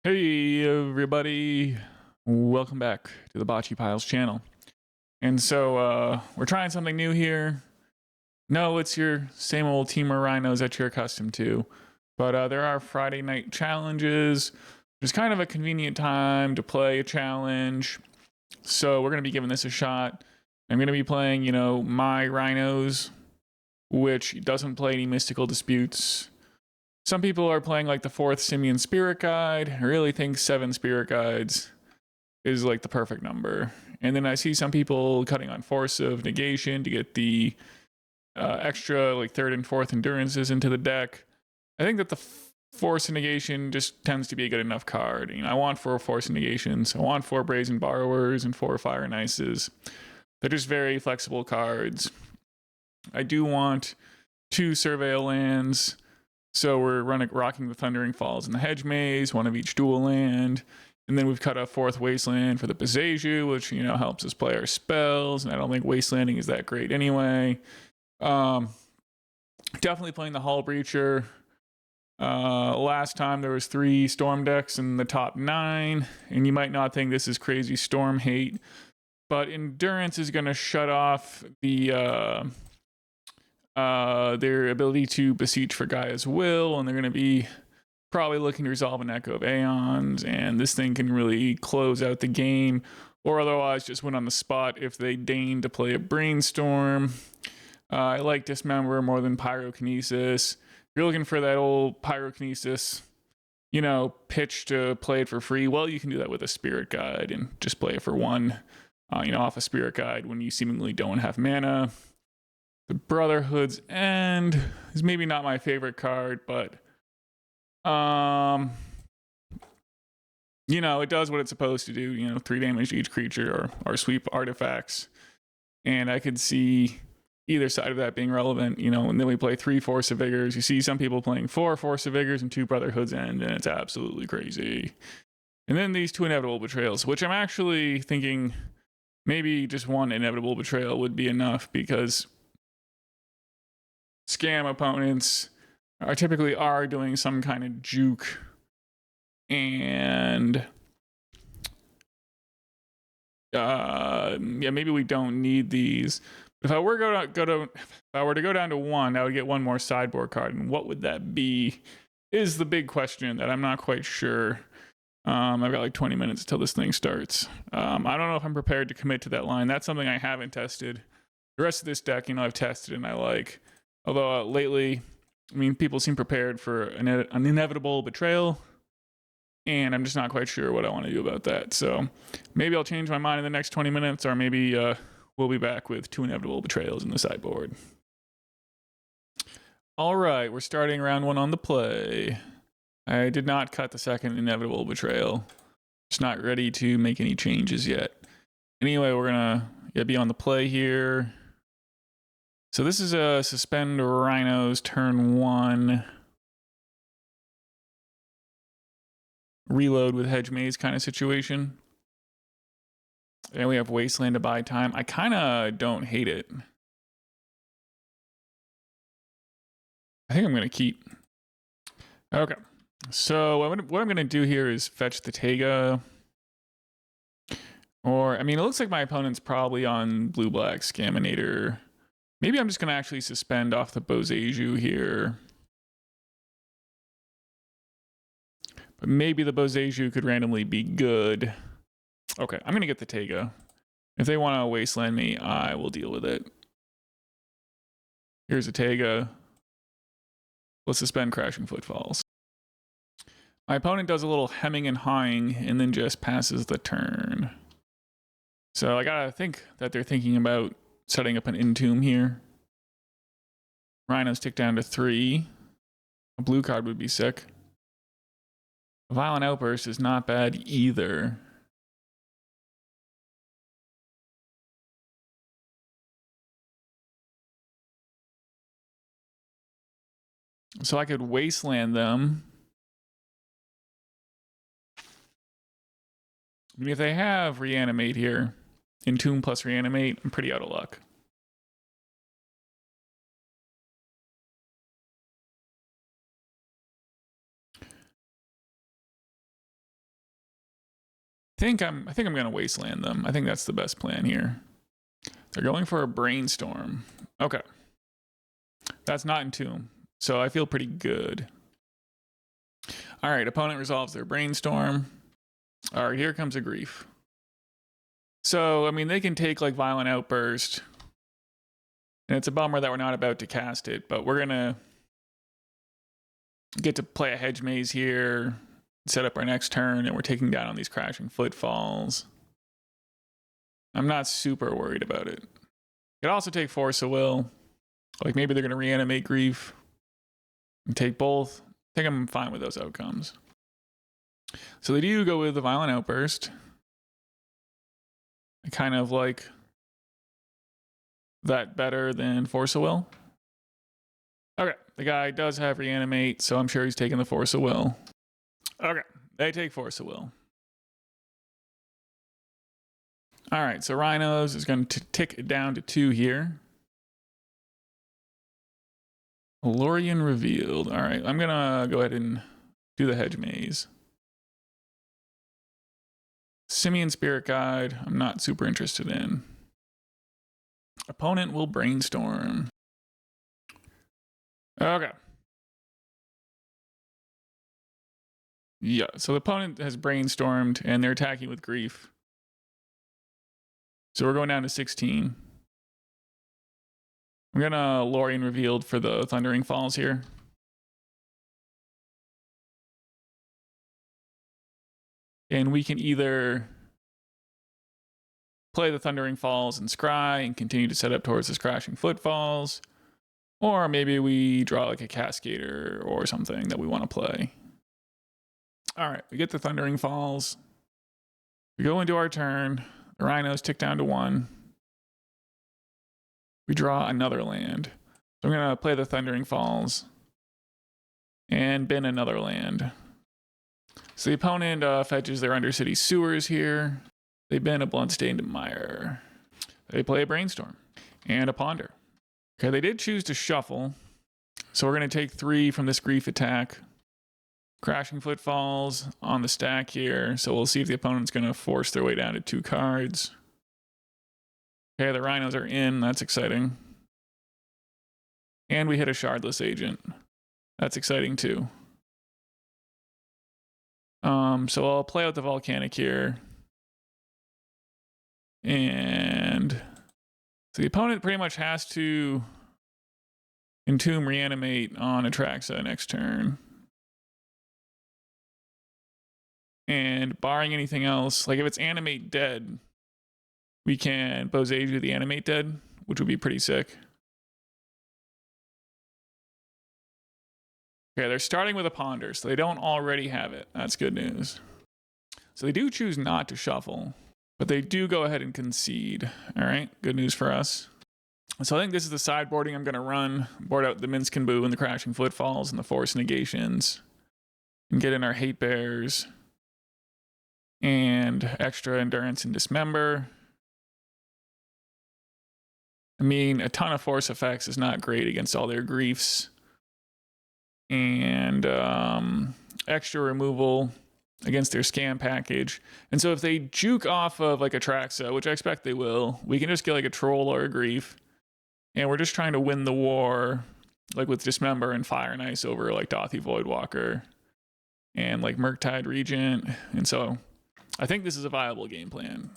Hey everybody, welcome back to the Bocce Piles channel. And so we're trying something new here. No, it's your same old Temur Rhinos that you're accustomed to. But there are Friday night challenges. There's kind of a convenient time to play a challenge. So we're going to be giving this a shot. I'm going to be playing, my Rhinos, which doesn't play any mystical disputes. Some people are playing like the 4th Simian Spirit Guide. I really think 7 Spirit Guides is like the perfect number. And then I see some people cutting on Force of Negation to get the extra like 3rd and 4th Endurances into the deck. I think that the Force of Negation just tends to be a good enough card. I want 4 Force of Negations. I want 4 Brazen Borrowers and 4 Fire and Ices. They're just very flexible cards. I do want 2 Surveil lands. So we're rocking the Thundering Falls and the Hedge Maze, 1 of each dual land. And then we've cut a 4th Wasteland for the Boseiju, which, helps us play our spells. And I don't think Wastelanding is that great anyway. Definitely playing the Hullbreacher. Last time there was 3 Storm decks in the top 9. And you might not think this is crazy Storm hate. But Endurance is going to shut off the... their ability to beseech for Gaia's will, and they're going to be probably looking to resolve an Echo of Aeons, and this thing can really close out the game, or otherwise just win on the spot if they deign to play a Brainstorm. I like Dismember more than Pyrokinesis. If you're looking for that old Pyrokinesis, pitch to play it for free, well, you can do that with a Spirit Guide and just play it for 1, off a Spirit Guide when you seemingly don't have mana. The Brotherhood's End is maybe not my favorite card, but it does what it's supposed to do. 3 damage to each creature or sweep artifacts, and I could see either side of that being relevant. And then we play 3 Force of Vigors. You see some people playing 4 Force of Vigors and 2 Brotherhood's End, and it's absolutely crazy. And then these 2 Inevitable Betrayals, which I'm actually thinking maybe just 1 Inevitable Betrayal would be enough, because scam opponents are typically doing some kind of juke, and maybe we don't need these. If I were to go down to 1, I would get 1 more sideboard card, and what would that be is the big question that I'm not quite sure. I've got like 20 minutes till this thing starts. I don't know if I'm prepared to commit to that line. That's something I haven't tested. The rest of this deck, I've tested and I like. Although lately, people seem prepared for an Inevitable Betrayal, and I'm just not quite sure what I want to do about that. So maybe I'll change my mind in the next 20 minutes, or maybe we'll be back with 2 Inevitable Betrayals in the sideboard. All right, we're starting round 1 on the play. I did not cut the 2nd Inevitable Betrayal. Just not ready to make any changes yet. Anyway, we're going to be on the play here. So this is a Suspend Rhinos turn 1. Reload with Hedge Maze kind of situation. And we have Wasteland to buy time. I kind of don't hate it. I think I'm going to keep. Okay. So what I'm going to do here is fetch the Taiga. Or, it looks like my opponent's probably on blue-black Scaminator. Maybe I'm just going to actually suspend off the Boseiju here. But maybe the Boseiju could randomly be good. Okay, I'm going to get the Taiga. If they want to wasteland me, I will deal with it. Here's a Taiga. Let's suspend Crashing Footfalls. My opponent does a little hemming and hawing and then just passes the turn. So I gotta think that they're thinking about setting up an Entomb here. Rhinos tick down to 3. A blue card would be sick. A Violent Outburst is not bad either. So I could Wasteland them. If they have Reanimate here, Entomb plus Reanimate, I'm pretty out of luck. think I'm gonna Wasteland them. I think that's the best plan here. They're going for a Brainstorm. Okay. That's not Entomb, so I feel pretty good. All right, opponent resolves their Brainstorm. All right, here comes a Grief. So, I mean, they can take like Violent Outburst. And it's a bummer that we're not about to cast it, but we're gonna get to play a Hedge Maze here, set up our next turn, and we're taking down on these Crashing Footfalls. I'm not super worried about it. Could also take Force of Will. Like maybe they're gonna reanimate Grief and take both. I think I'm fine with those outcomes. So they do go with the Violent Outburst. I kind of like that better than Force of Will. Okay, the guy does have Reanimate, so I'm sure he's taking the Force of Will. Okay, they take Force of Will. All right, so Rhinos is going to tick down to 2 here. Lorien Revealed. All right, I'm going to go ahead and do the Hedge Maze. Simian Spirit Guide, I'm not super interested in. Opponent will Brainstorm. Okay. Yeah, so the opponent has Brainstormed and they're attacking with Grief. So we're going down to 16. I'm gonna Lorien Revealed for the Thundering Falls here. And we can either play the Thundering Falls and Scry and continue to set up towards this Crashing Footfalls, or maybe we draw like a Cascader or something that we want to play. All right, we get the Thundering Falls. We go into our turn. The Rhinos tick down to 1. We draw another land. So I'm going to play the Thundering Falls and bin another land. So the opponent fetches their Undercity Sewers here. They bin a Bloodstained Mire. They play a Brainstorm and a Ponder. Okay, they did choose to shuffle. So we're going to take 3 from this Grief attack. Crashing Footfalls on the stack here. So we'll see if the opponent's going to force their way down to 2 cards. Okay, the Rhinos are in. That's exciting. And we hit a Shardless Agent. That's exciting too. So I'll play out the Volcanic here. And so the opponent pretty much has to Entomb Reanimate on Atraxa next turn. And barring anything else, like if it's Animate Dead, we can Boseiju the Animate Dead, which would be pretty sick. Okay, they're starting with a Ponder, so they don't already have it. That's good news. So they do choose not to shuffle, but they do go ahead and concede. All right, good news for us. So I think this is the sideboarding I'm going to run. Board out the Minsc and the Crashing Footfalls and the Force Negations. And get in our Hate Bears. And extra Endurance and Dismember. I mean, a ton of force effects is not great against all their Griefs. And extra removal against their Scam package. And so if they juke off of like a Atraxa, which I expect they will, we can just get like a Troll or a Grief. And we're just trying to win the war, like with Dismember and Fire and Ice over like Dauthi Voidwalker and like Murktide Regent. And so I think this is a viable game plan.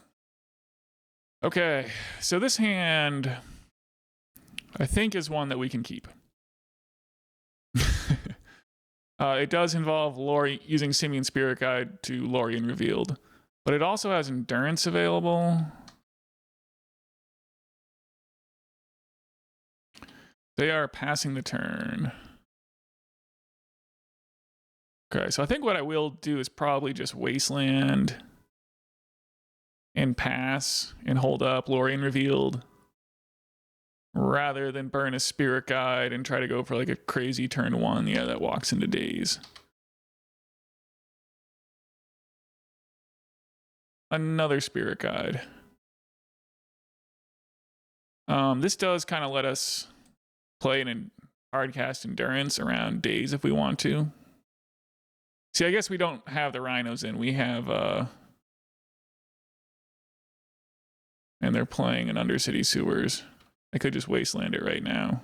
Okay, so this hand, I think, is one that we can keep. It does involve using Simian Spirit Guide to Lorien Revealed, but it also has Endurance available. They are passing the turn. Okay, so I think what I will do is probably just Wasteland and pass and hold up Lorien Revealed rather than burn a Spirit Guide and try to go for like a crazy turn 1, yeah, that walks into Daze. Another Spirit Guide. This does kind of let us play an hardcast Endurance around Daze if we want to. See, I guess we don't have the Rhinos in. We have And they're playing an Undercity Sewers. I could just Wasteland it right now.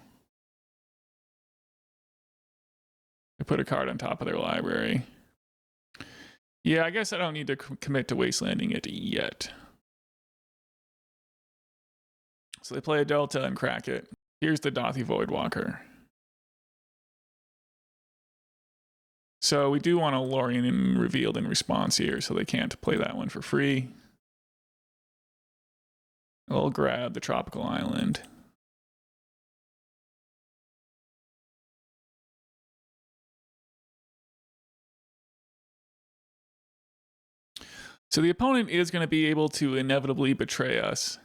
I put a card on top of their library. Yeah, I guess I don't need to commit to Wastelanding it yet. So they play a Delta and crack it. Here's the Dothy Voidwalker. So we do want a Lorien Revealed in response here, so they can't play that one for free. I'll grab the Tropical Island. So the opponent is going to be able to inevitably betray us.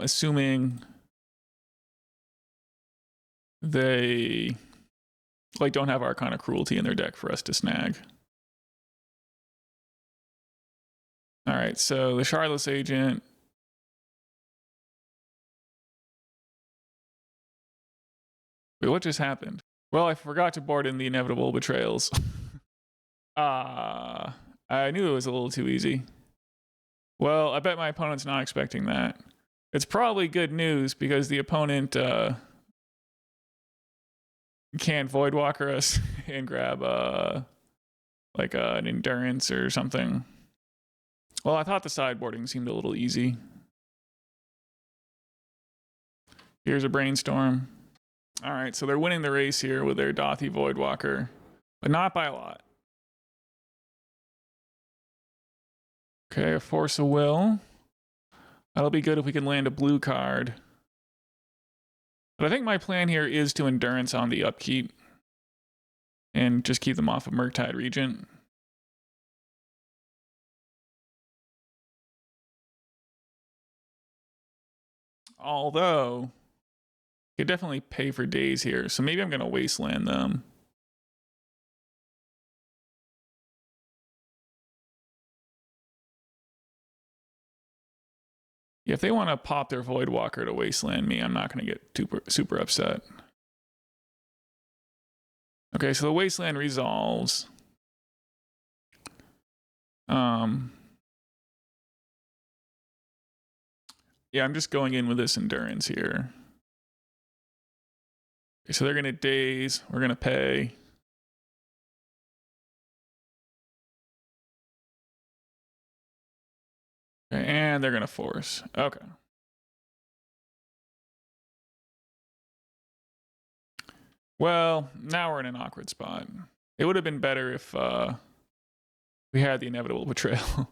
Assuming they like don't have Arcana Cruelty in their deck for us to snag. All right, so the Shardless Agent. Wait, what just happened? Well, I forgot to board in the Inevitable Betrayals. I knew it was a little too easy. Well, I bet my opponent's not expecting that. It's probably good news because the opponent can't Voidwalker us and grab like an Endurance or something. Well, I thought the sideboarding seemed a little easy. Here's a Brainstorm. All right, so they're winning the race here with their Dothy Voidwalker, but not by a lot. Okay, a Force of Will. That'll be good if we can land a blue card. But I think my plan here is to Endurance on the upkeep and just keep them off of Murktide Regent. Although, you could definitely pay for days here, so maybe I'm going to Wasteland them. Yeah, if they want to pop their Voidwalker to Wasteland me, I'm not going to get super upset. Okay, so the Wasteland resolves. Yeah, I'm just going in with this Endurance here. Okay, so they're going to daze. We're going to pay. Okay, and they're going to force. Okay. Well, now we're in an awkward spot. It would have been better if we had the Inevitable Betrayal.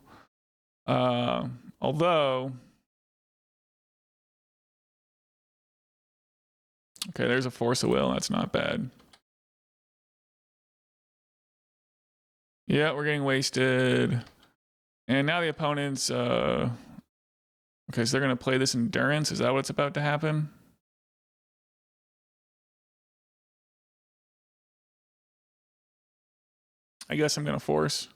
Although... Okay, there's a Force of Will. That's not bad. Yeah, we're getting wasted. And now the opponent's... Okay, so they're going to play this Endurance. Is that what's about to happen? I guess I'm going to force.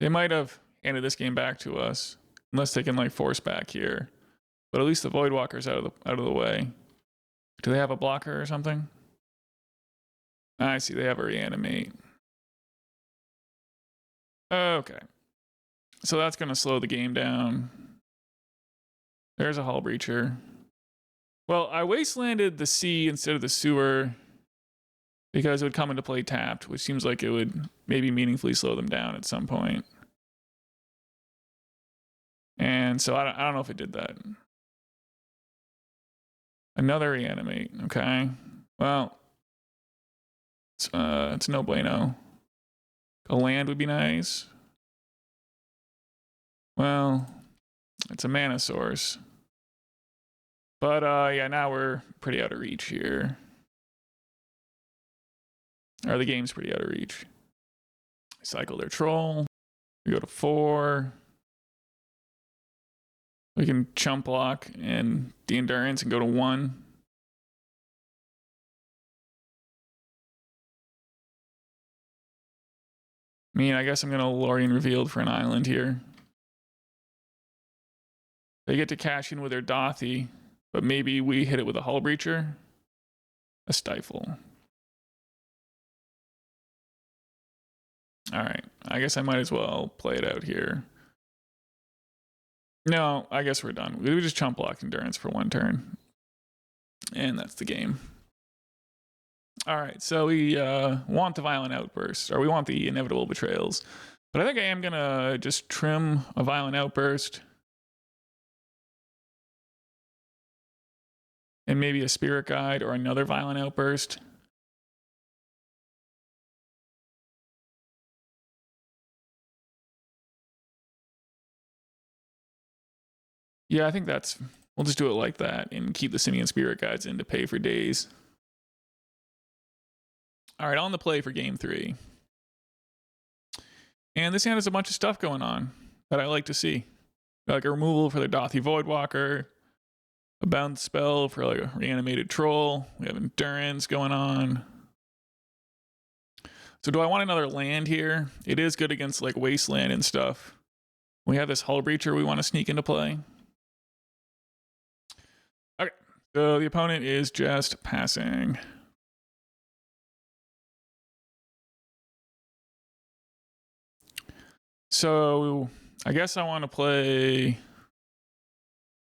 They might have handed this game back to us. Unless they can, like, force back here. But at least the Voidwalker's out of the way. Do they have a blocker or something? I see, they have a Reanimate. Okay. So that's going to slow the game down. There's a Hullbreacher. Well, I Wastelanded the sea instead of the sewer because it would come into play tapped, which seems like it would maybe meaningfully slow them down at some point. And so I don't know if it did that. Another Reanimate, okay. Well, it's no bueno. A land would be nice. Well, it's a mana source. But yeah, now we're pretty out of reach here. Or the game's pretty out of reach. Cycle their troll. We go to 4. We can chump block and the Endurance and go to 1. I mean, I guess I'm going to Lorien Revealed for an island here. They get to cash in with their Dothy, but maybe we hit it with a Hullbreacher. A Stifle. All right, I guess I might as well play it out here. No, I guess we're done. We just chump block Endurance for 1 turn. And that's the game. All right, so we want the Violent Outburst, or we want the Inevitable Betrayals. But I think I am going to just trim a Violent Outburst. And maybe a Spirit Guide or another Violent Outburst. Yeah, I think we'll just do it like that and keep the Simian Spirit Guides in to pay for days. All right, on the play for game 3. And this hand has a bunch of stuff going on that I like to see. Like a removal for the Dothy Voidwalker, a bounce spell for like a reanimated troll. We have Endurance going on. So do I want another land here? It is good against like Wasteland and stuff. We have this Hullbreacher we want to sneak into play. Okay, so the opponent is just passing. So I guess I want to play,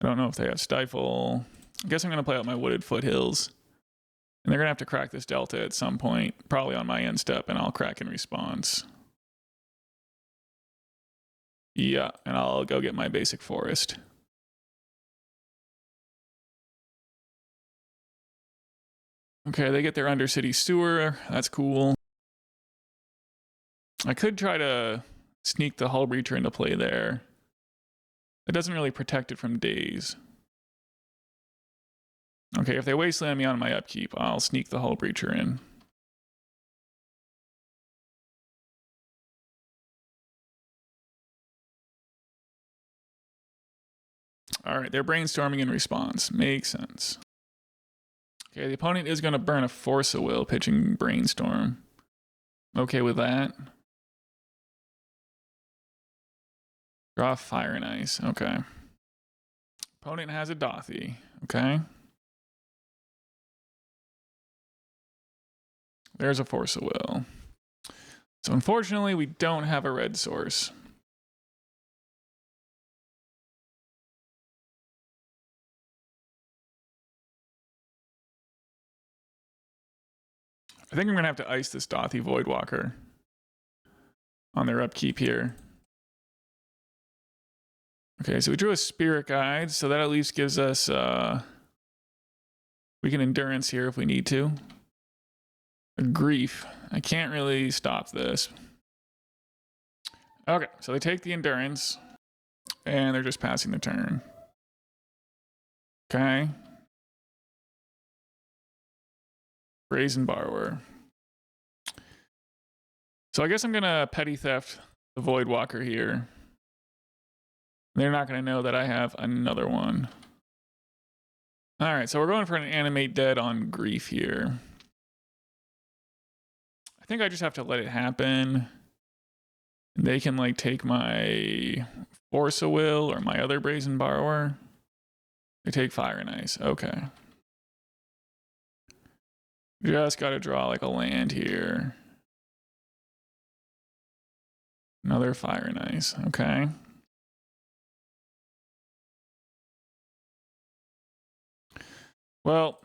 I don't know if they have Stifle. I guess I'm going to play out my Wooded Foothills. And they're going to have to crack this Delta at some point, probably on my end step, and I'll crack in response. Yeah, and I'll go get my basic forest. Okay, they get their Undercity Sewer. That's cool. I could try to sneak the Hullbreacher into play there. It doesn't really protect it from days. Okay, if they Wasteland me on my upkeep, I'll sneak the Hullbreacher in. All right, they're brainstorming in response. Makes sense. Okay, the opponent is going to burn a Force of Will, pitching Brainstorm. Okay with that. Draw Fire and Ice. Okay. Opponent has a Dothy. Okay. There's a Force of Will. So unfortunately, we don't have a red source. I think I'm going to have to ice this Dothy Voidwalker on their upkeep here. Okay, so we drew a Spirit Guide, so that at least gives us, we can Endurance here if we need to. A Grief. I can't really stop this. Okay, so they take the Endurance, and they're just passing the turn. Okay. Brazen Borrower. So I guess I'm gonna Petty Theft the Voidwalker here. They're not gonna know that I have another one. All right, so we're going for an Animate Dead on Grief here. I think I just have to let it happen. They can like take my Force of Will or my other Brazen Borrower. They take Fire and Ice. Okay. Just gotta draw like a land here. Another Fire and Ice. Okay. Well,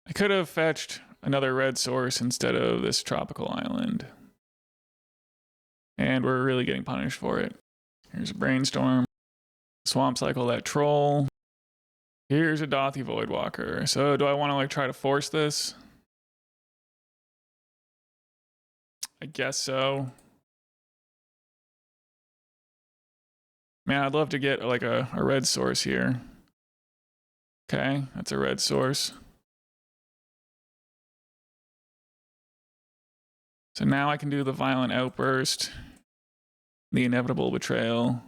I could have fetched another red source instead of this tropical island. And we're really getting punished for it. Here's a Brainstorm. Swamp Cycle that troll. Here's a Dothy Voidwalker. So do I want to like try to force this? I guess so. Man, I'd love to get like a red source here. Okay, that's a red source. So now I can do the Violent Outburst, the Inevitable Betrayal.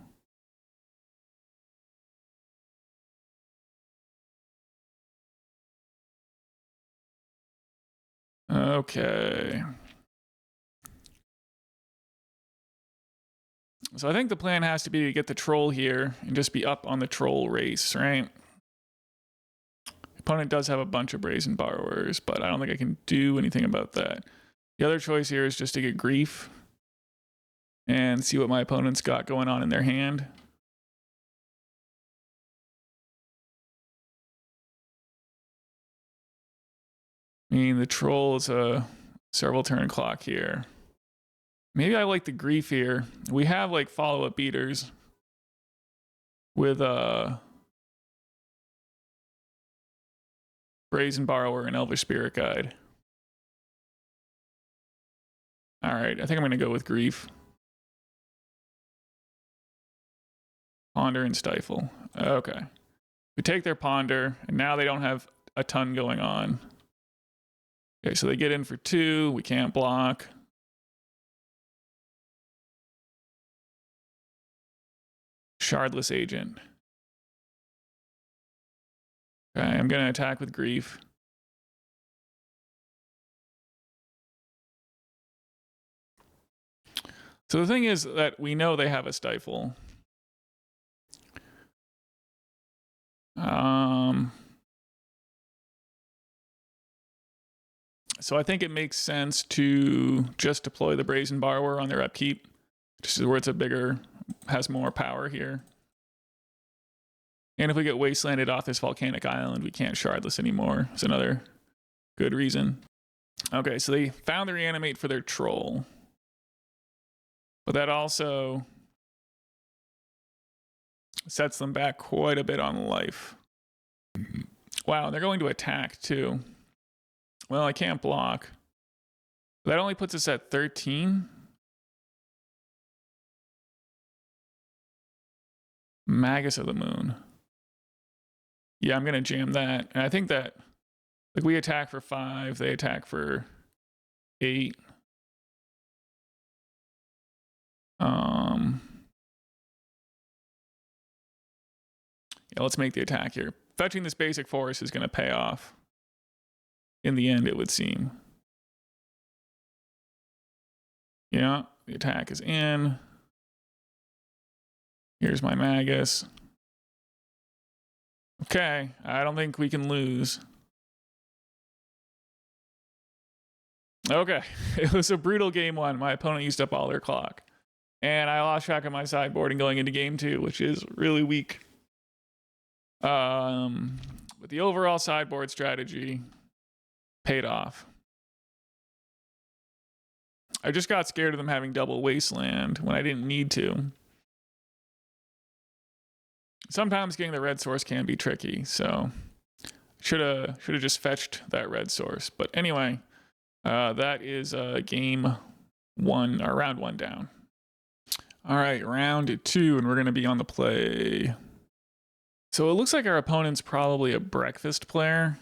Okay. So I think the plan has to be to get the troll here and just be up on the troll race, right? Opponent does have a bunch of Brazen Borrowers, but I don't think I can do anything about that. The other choice here is just to get Grief. and see what my opponent's got going on in their hand. I mean, the troll is a several turn clock here. Maybe I like the grief here. We have like follow-up beaters with Brazen Borrower and Elvish Spirit Guide. All right, I think I'm gonna go with grief. Ponder and Stifle. Okay. We take their Ponder, and now they don't have a ton going on. Okay, so they get in for 2. We can't block. Shardless Agent. Okay, I'm going to attack with grief. So the thing is that we know they have a Stifle. So I think it makes sense to just deploy the Brazen Borrower on their upkeep, just where it's a bigger, has more power here. And if we get Wastelanded off this Volcanic Island, we can't Shardless anymore. It's another good reason. Okay, so they found the Reanimate for their Troll. But that also sets them back quite a bit on life. Wow, and they're going to attack too. Well, I can't block. That only puts us at 13. Magus of the Moon. Yeah, I'm going to jam that. And I think that, like, we attack for 5, they attack for 8. Yeah, let's make the attack here. Fetching this basic force is going to pay off. In the end, it would seem. Yeah, the attack is in. Here's my Magus. Okay, I don't think we can lose. Okay, it was a brutal game 1. My opponent used up all their clock. And I lost track of my sideboard and going into game 2, which is really weak. But the overall sideboard strategy paid off. I just got scared of them having double Wasteland when I didn't need to. Sometimes getting the red source can be tricky, so should have just fetched that red source. But anyway, that is game 1 or round 1 down. All right, round 2, and we're going to be on the play. So it looks like our opponent's probably a breakfast player.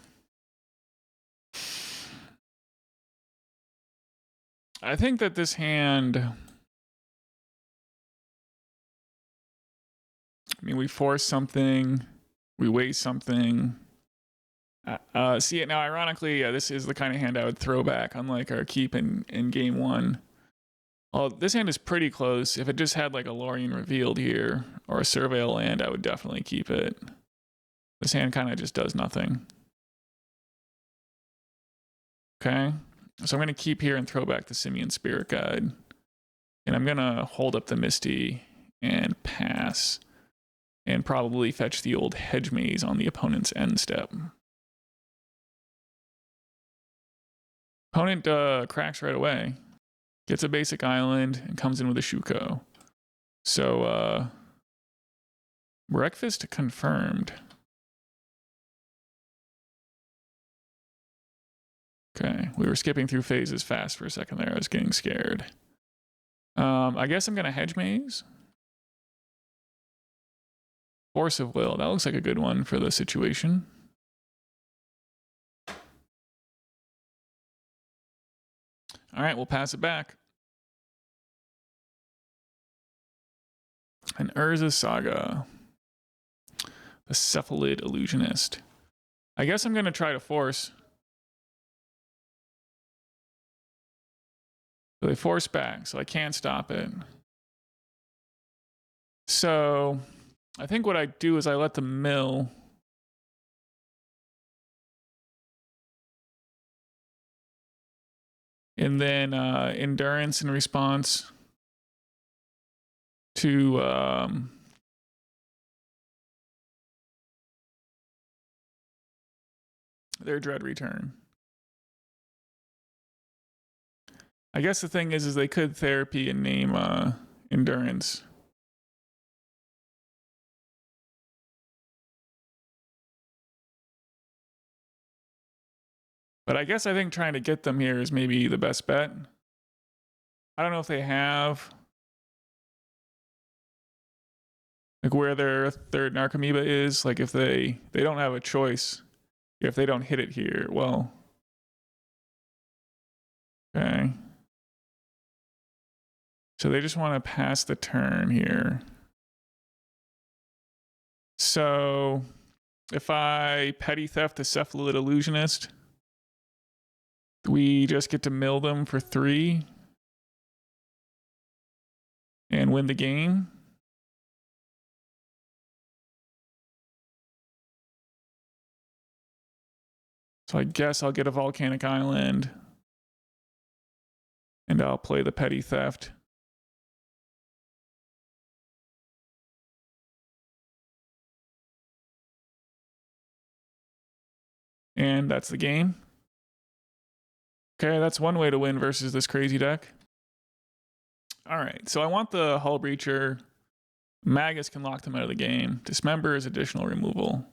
I think that this hand, I mean, we force something, we waste something. See it now, ironically, this is the kind of hand I would throw back, unlike our keep in game 1. Well, this hand is pretty close. If it just had like a Lorien Revealed here, or a Surveil land, I would definitely keep it. This hand kind of just does nothing. Okay. So I'm going to keep here and throw back the Simian Spirit Guide. And I'm going to hold up the Misty and pass. And probably fetch the old Hedge Maze on the opponent's end step. Opponent cracks right away. Gets a basic island and comes in with a Shuko. So, breakfast confirmed. Okay, we were skipping through phases fast for a second there. I was getting scared. I guess I'm going to Hedge Maze. Force of Will. That looks like a good one for the situation. All right, we'll pass it back. An Urza Saga. The Cephalid Illusionist. I guess I'm going to try to force. So they force back, so I can't stop it. So I think what I do is I let them mill. And then endurance in response. to their Dread Return. I guess the thing is they could therapy and name Endurance. But I guess I think trying to get them here is maybe the best bet. I don't know if they have like where their third Narcomoeba is. Like if they don't have a choice. If they don't hit it here, well. Okay. So they just want to pass the turn here. So if I Petty Theft the Cephalid Illusionist, we just get to mill them for 3 and win the game. So I guess I'll get a Volcanic Island and I'll play the Petty Theft. And that's the game. Okay, that's one way to win versus this crazy deck. All right, so I want the Hullbreacher. Magus can lock them out of the game. Dismember is additional removal.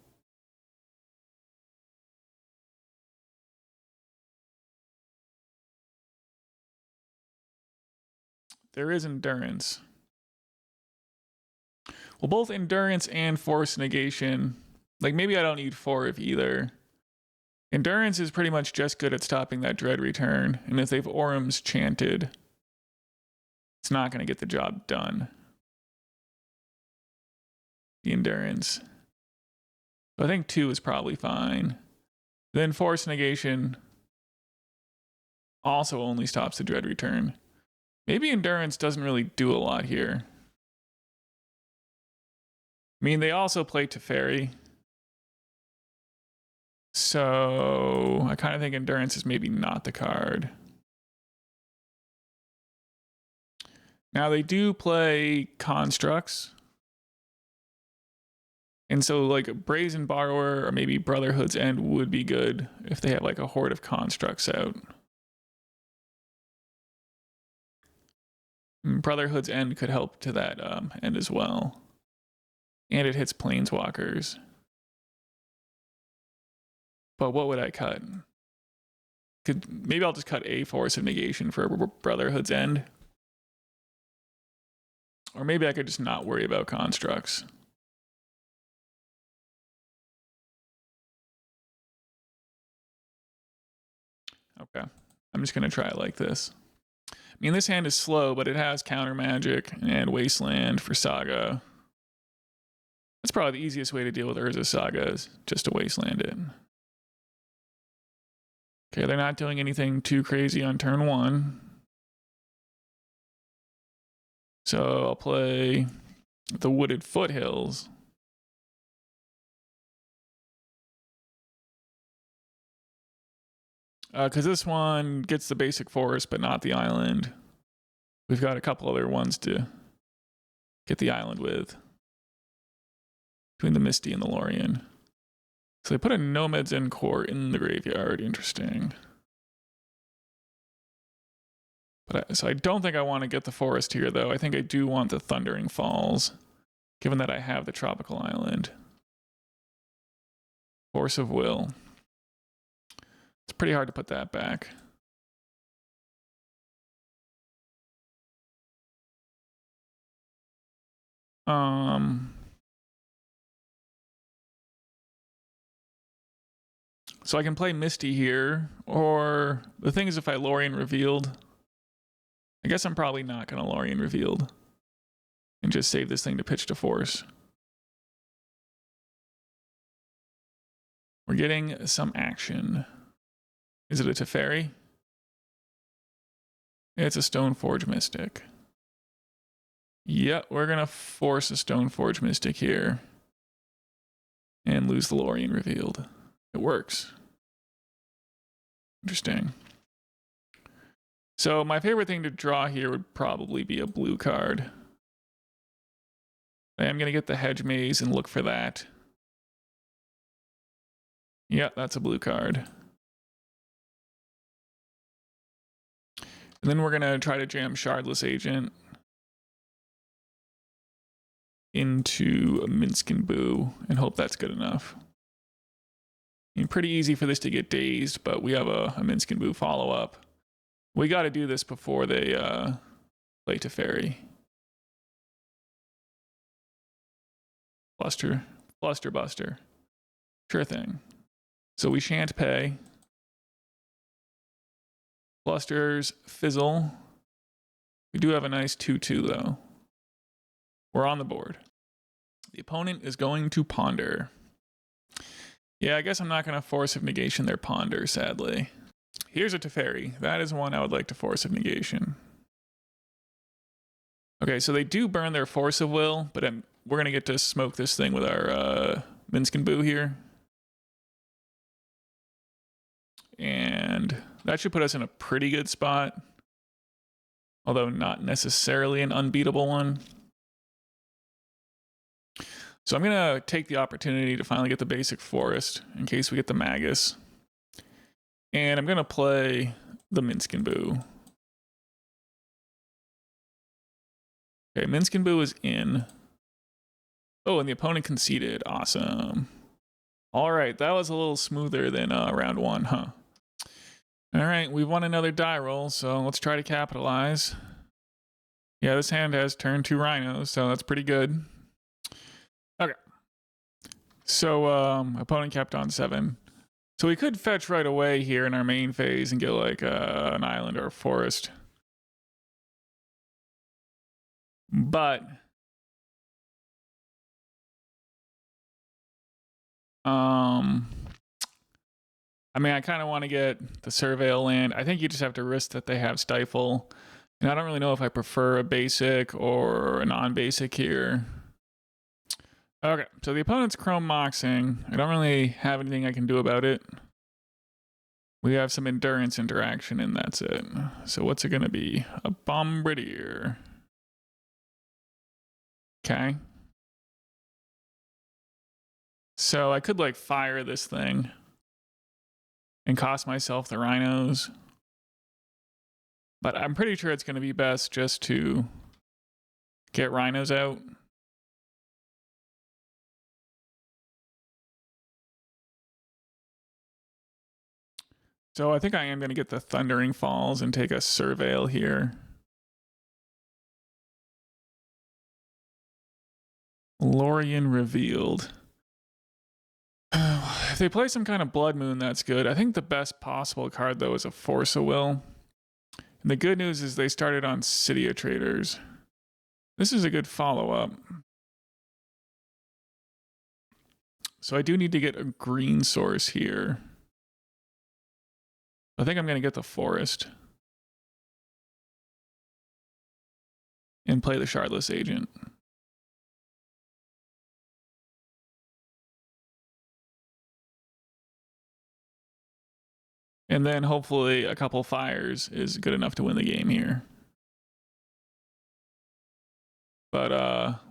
There is Endurance. Well, both Endurance and Force Negation. Like, maybe I don't need 4 of either. Endurance is pretty much just good at stopping that Dread Return. And if they've Orum's Chanted, it's not going to get the job done. The Endurance. I think 2 is probably fine. Then Force Negation also only stops the Dread Return. Maybe Endurance doesn't really do a lot here. I mean, they also play Teferi. So I kind of think Endurance is maybe not the card. Now they do play Constructs. And so like Brazen Borrower or maybe Brotherhood's End would be good if they have like a horde of Constructs out. Brotherhood's End could help to that end as well. And it hits Planeswalkers. But what would I cut? Maybe I'll just cut a Force of Negation for Brotherhood's End. Or maybe I could just not worry about Constructs. Okay, I'm just gonna try it like this. I mean, this hand is slow, but it has Counter Magic and Wasteland for Saga. That's probably the easiest way to deal with Urza Saga is just to Wasteland it. Okay, they're not doing anything too crazy on turn 1. So I'll play the Wooded Foothills. Because this one gets the basic forest, but not the island. We've got a couple other ones to get the island with. Between the Misty and the Lorien. So they put a Nomad's End Core in the graveyard. Interesting. So I don't think I want to get the forest here, though. I think I do want the Thundering Falls, given that I have the Tropical Island. Force of Will. It's pretty hard to put that back. So I can play Misty here, or the thing is if I Lorien Revealed, I guess I'm probably not going to Lorien Revealed and just save this thing to pitch to Force. We're getting some action. Is it a Teferi? It's a Stoneforge Mystic. Yep, we're going to force a Stoneforge Mystic here and lose the Lorien Revealed. It works. Interesting. So my favorite thing to draw here would probably be a blue card. I am going to get the Hedge Maze and look for that. Yeah, that's a blue card. And then we're going to try to jam Shardless Agent into a Minsc and Boo and hope that's good enough. I mean, pretty easy for this to get dazed, but we have a Minsc and Boo follow-up. We got to do this before they play Teferi. Bluster Buster. Sure thing. So we shan't pay. Blusters fizzle. We do have a nice 2-2 though. We're on the board. The opponent is going to ponder. Yeah, I guess I'm not going to Force of Negation their ponder, sadly. Here's a Teferi. That is one I would like to Force of Negation. Okay, so they do burn their Force of Will, but we're going to get to smoke this thing with our Minsc and Boo here. And that should put us in a pretty good spot. Although not necessarily an unbeatable one. So I'm going to take the opportunity to finally get the basic forest in case we get the Magus. And I'm going to play the Minsc and Boo. Okay, Minsc and Boo is in. Oh, and the opponent conceded. Awesome. All right, that was a little smoother than round one, huh? All right, we've won another die roll, so let's try to capitalize. Yeah, this hand has turned 2 rhinos, so that's pretty good. Okay. So, opponent kept on 7. So we could fetch right away here in our main phase and get like an island or a forest. But I mean, I kind of want to get the Surveil land. I think you just have to risk that they have Stifle. And I don't really know if I prefer a basic or a non-basic here. Okay, so the opponent's Chrome Moxing. I don't really have anything I can do about it. We have some endurance interaction, and that's it. So what's it going to be? A Bombardier. Okay. So I could, like, fire this thing and cost myself the rhinos. But I'm pretty sure it's going to be best just to get rhinos out. So I think I am going to get the Thundering Falls and take a Surveil here. Lorien Revealed. If they play some kind of Blood Moon, that's good. I think the best possible card, though, is a Force of Will. And the good news is they started on Cydia Traders. This is a good follow-up. So I do need to get a green source here. I think I'm going to get the Forest. And play the Shardless Agent. And then hopefully a couple fires is good enough to win the game here. But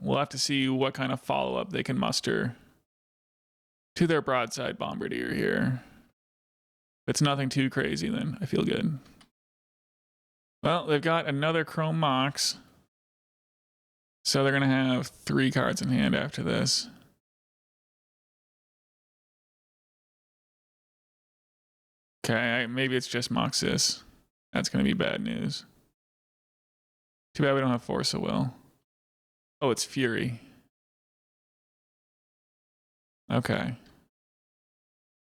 we'll have to see what kind of follow-up they can muster to their broadside Bombardier here. If it's nothing too crazy, then I feel good. Well, they've got another Chrome Mox. So they're going to have 3 cards in hand after this. Okay, maybe it's just Moxis. That's going to be bad news. Too bad we don't have Force of Will. Oh, it's Fury. Okay.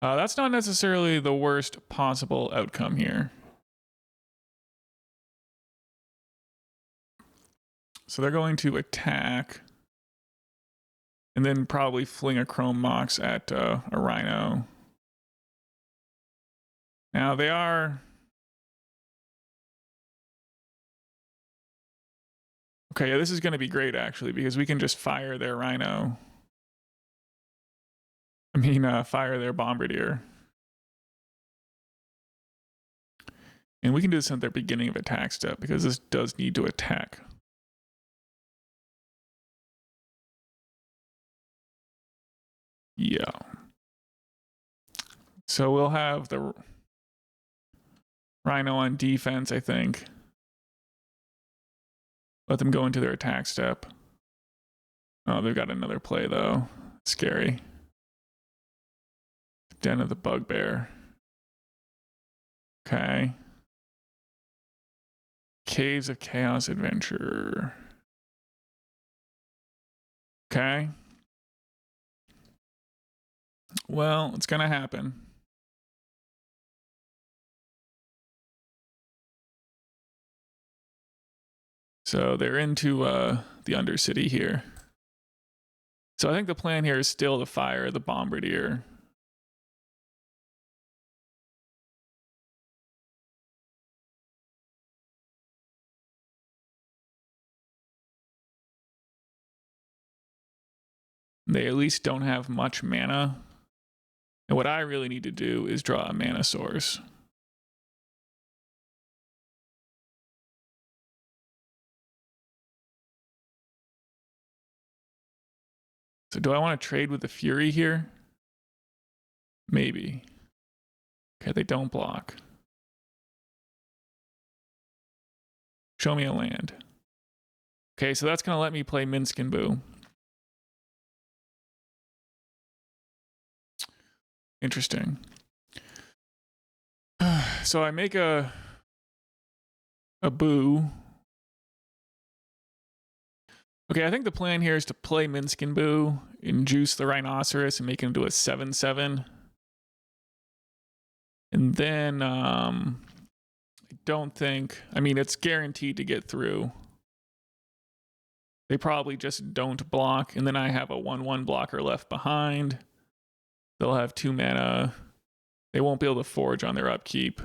That's not necessarily the worst possible outcome here. So they're going to attack. And then probably fling a Chrome Mox at a Rhino. Now they are... Okay, yeah, this is going to be great, actually, because we can just fire their Rhino. I mean, fire their Bombardier. And we can do this at their beginning of attack step, because this does need to attack. Yeah. So we'll have the Rhino on defense, I think. Let them go into their attack step. Oh, they've got another play, though. Scary. Den of the Bugbear. Okay. Caves of Chaos Adventure. Okay. Well, it's gonna happen. So they're into the Undercity here. So I think the plan here is still to fire the Bombardier. They at least don't have much mana. And what I really need to do is draw a mana source. So do I want to trade with the Fury here? Maybe. Okay, they don't block. Show me a land. Okay, so that's going to let me play Minsc and Boo. Interesting. So I make a Boo. Okay, I think the plan here is to play Minsc and Boo, induce the Rhinoceros, and make him do a 7/7. And then I don't think, I mean, it's guaranteed to get through. They probably just don't block, and then I have a 1/1 blocker left behind. They'll have 2 mana. They won't be able to forge on their upkeep.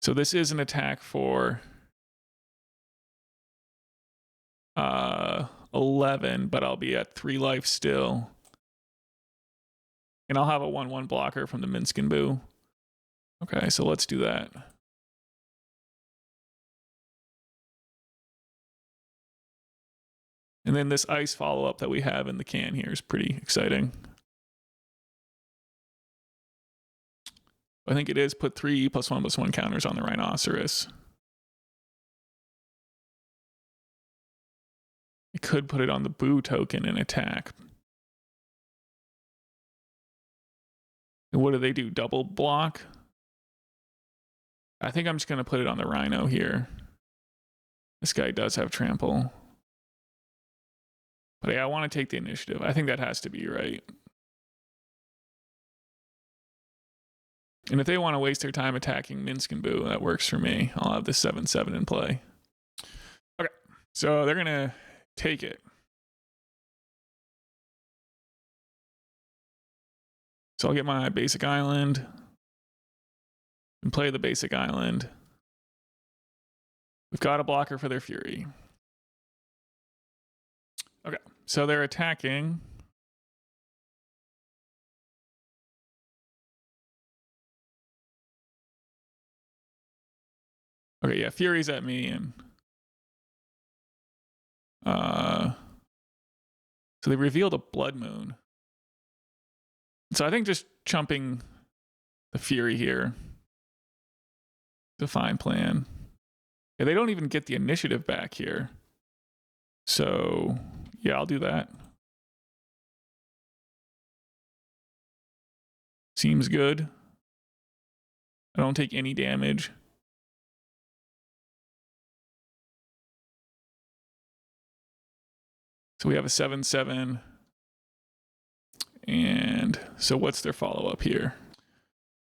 So this is an attack for 11, but I'll be at 3 life still. And I'll have a 1/1 blocker from the Minsc and Boo. Okay, so let's do that. And then this ice follow-up that we have in the can here is pretty exciting. I think it is put 3 +1/+1 counters on the Rhinoceros. I could put it on the Boo token and attack. And what do they do? Double block? I think I'm just going to put it on the Rhino here. This guy does have trample. But yeah, I want to take the initiative. I think that has to be right. And if they want to waste their time attacking Minsc and Boo, that works for me. I'll have the 7/7 in play. Okay, so they're going to take it. So I'll get my basic island and play the basic island. We've got a blocker for their Fury. Okay, so they're attacking. Okay, yeah, Fury's at me, and so they revealed a Blood Moon. So I think just chumping the Fury here is a fine plan. Yeah, they don't even get the initiative back here. So yeah, I'll do that. Seems good. I don't take any damage. So we have a 7/7. And so what's their follow-up here?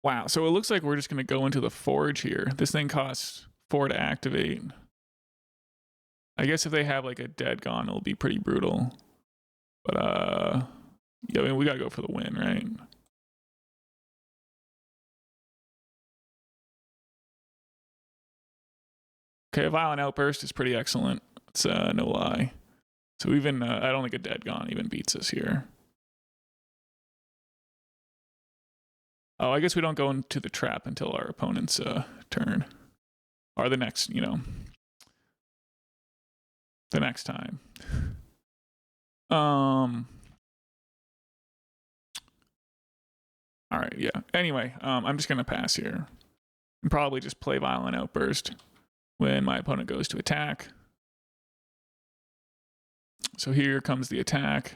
Wow, so it looks like we're just going to go into the Forge here. This thing costs 4 to activate. I guess if they have like a Dead Gone, it'll be pretty brutal. But yeah, I mean, we got to go for the win, right? Okay, a Violent Outburst is pretty excellent. It's no lie. So even, I don't think a Dead Gone even beats us here. Oh, I guess we don't go into the trap until our opponent's turn. Or the next, you know, the next time. All right, yeah. Anyway, I'm just going to pass here. And probably just play Violent Outburst when my opponent goes to attack. So here comes the attack.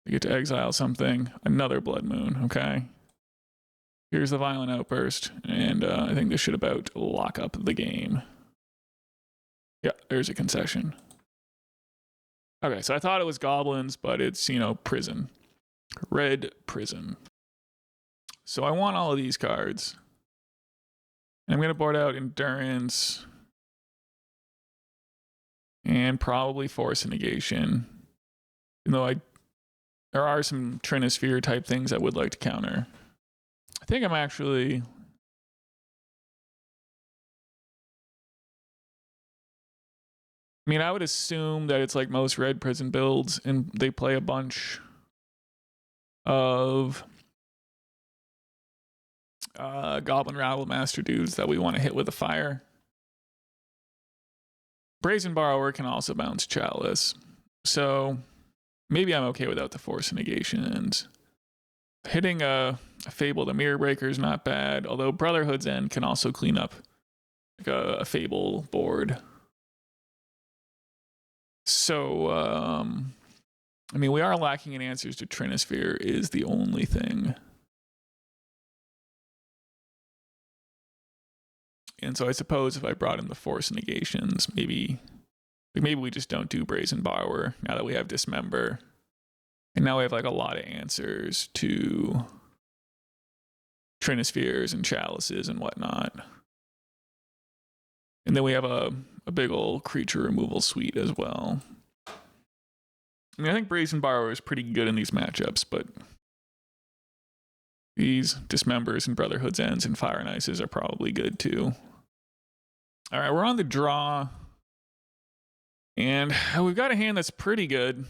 We get to exile something. Another Blood Moon, okay? Here's the Violent Outburst, and I think this should about lock up the game. Yeah, there's a concession. Okay, so I thought it was goblins, but it's, you know, prison. Red prison. So I want all of these cards. I'm going to board out Endurance. And probably Force of Negation. Even though there are some Trinisphere type things I would like to counter. I think I'm actually... I mean, I would assume that it's like most red prison builds, and they play a bunch of Goblin Rabble Master dudes that we want to hit with a fire. Brazen Borrower can also bounce Chalice, so maybe I'm okay without the Force of Negations. Hitting a Fable Dimir Breaker is not bad, although Brotherhood's End can also clean up like a Fable board. So, I mean, we are lacking in answers to Trinisphere is the only thing. And so I suppose if I brought in the Force Negations, maybe we just don't do Brazen Borrower now that we have Dismember. And now we have like a lot of answers to Trinispheres and Chalices and whatnot. And then we have a big old creature removal suite as well. I mean, I think Brazen Borrower is pretty good in these matchups, but these Dismembers and Brotherhood's Ends and Fire and Ices are probably good too. All right, we're on the draw. And we've got a hand that's pretty good.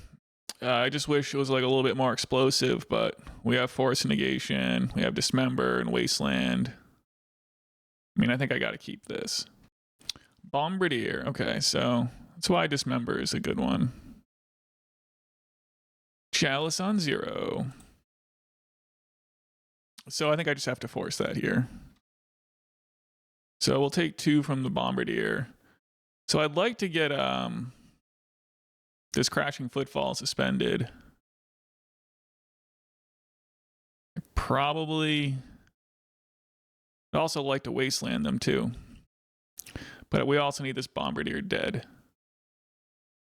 I just wish it was like a little bit more explosive, but we have Force of Negation, we have Dismember and Wasteland. I mean, I think I got to keep this. Bombardier. Okay, so that's why Dismember is a good one. Chalice on 0. So I think I just have to force that here. So we'll take 2 from the Bombardier. So I'd like to get this Crashing Footfalls suspended. I'd also like to Wasteland them too. But we also need this Bombardier dead.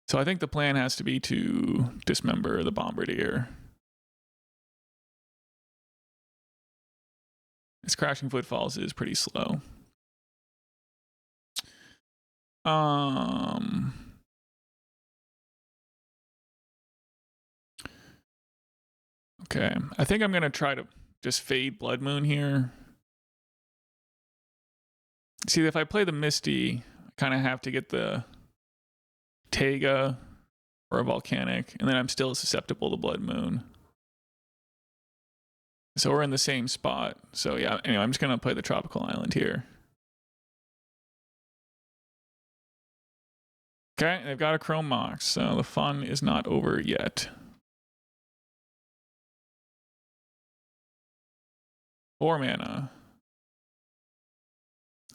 So I think the plan has to be to Dismember the Bombardier. This Crashing Footfalls is pretty slow. Okay, I think I'm going to try to just fade Blood Moon here. See, if I play the Misty, I kind of have to get the Taiga or a Volcanic, and then I'm still susceptible to Blood Moon. So we're in the same spot. So yeah, anyway, I'm just going to play the Tropical Island here. Okay, they've got a Chrome Mox, so the fun is not over yet. 4 mana.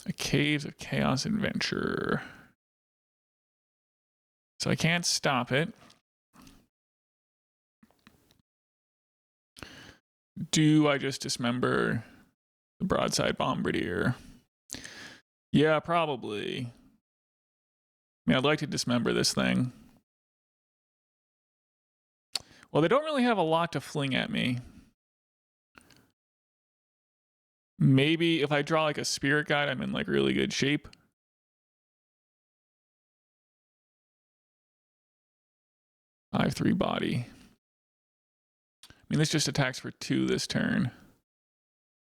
A Caves of Chaos Adventure. So I can't stop it. Do I just Dismember the Broadside Bombardier? Yeah, probably. I mean, I'd like to Dismember this thing. Well, they don't really have a lot to fling at me. Maybe if I draw like a Spirit Guide, I'm in like really good shape. I have 3 body. I mean, this just attacks for 2 this turn.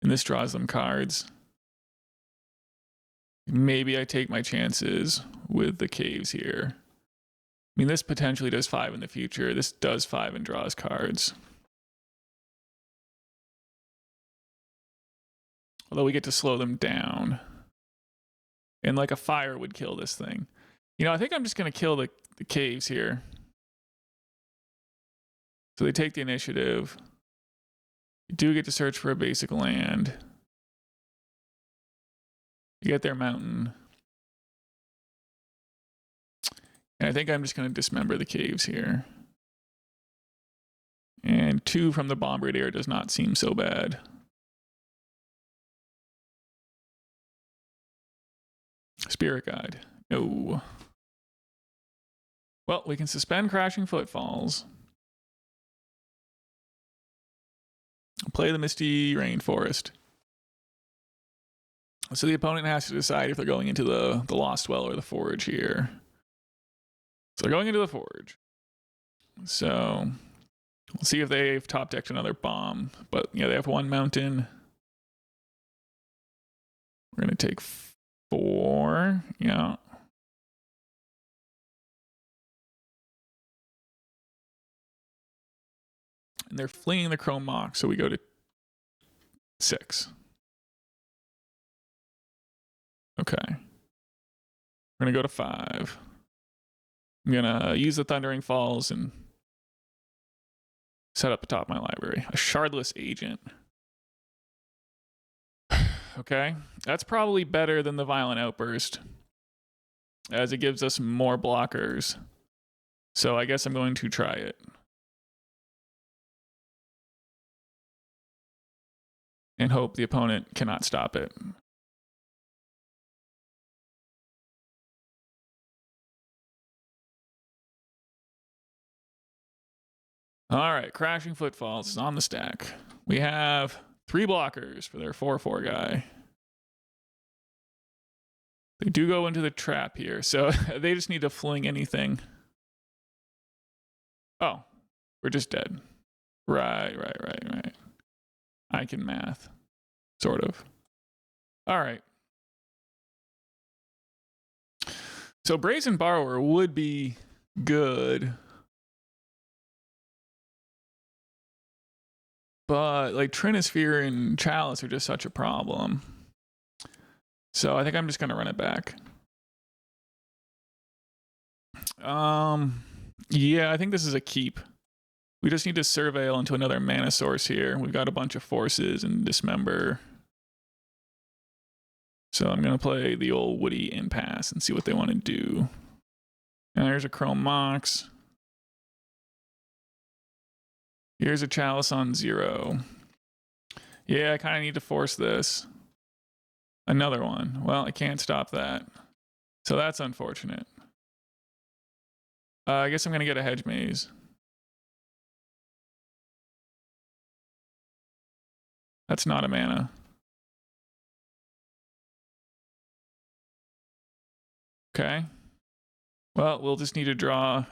And this draws them cards. Maybe I take my chances with the Caves here. I mean, this potentially does 5 in the future. This does 5 and draws cards. Although we get to slow them down. And like a fire would kill this thing. You know, I think I'm just going to kill the Caves here. So they take the initiative. You do get to search for a basic land. You get their mountain. And I think I'm just going to dismember the caves here. And 2 from the Bombardier does not seem so bad. Spirit Guide. No. Well, we can suspend Crashing Footfalls. Play the Misty Rainforest. So the opponent has to decide if they're going into the Lost Well or the Forge here. So they're going into the Forge. So we'll see if they've top decked another bomb. But yeah, they have 1 mountain. We're going to take 4. Yeah. And they're fleeing the Chrome Mox, so we go to 6. Okay. We're going to go to 5. I'm going to use the Thundering Falls and set up the top of my library. A Shardless Agent. Okay. That's probably better than the Violent Outburst, as it gives us more blockers. So I guess I'm going to try it. And hope the opponent cannot stop it. All right, Crashing Footfalls is on the stack. We have 3 blockers for their 4/4 guy. They do go into the trap here, so they just need to fling anything. Oh, we're just dead. Right. I can math. Sort of. All right. So Brazen Borrower would be good. But like Trinisphere and Chalice are just such a problem. So I think I'm just going to run it back. Yeah, I think this is a keep. We just need to surveil into another mana source here. We've got a bunch of forces and Dismember. So I'm going to play the old Woody Impasse and see what they want to do. And there's a Chrome Mox. Here's a Chalice on 0. Yeah, I kind of need to force this. Another one. Well, I can't stop that. So that's unfortunate. I guess I'm going to get a Hedge Maze. That's not a mana. Okay. Well, we'll just need to draw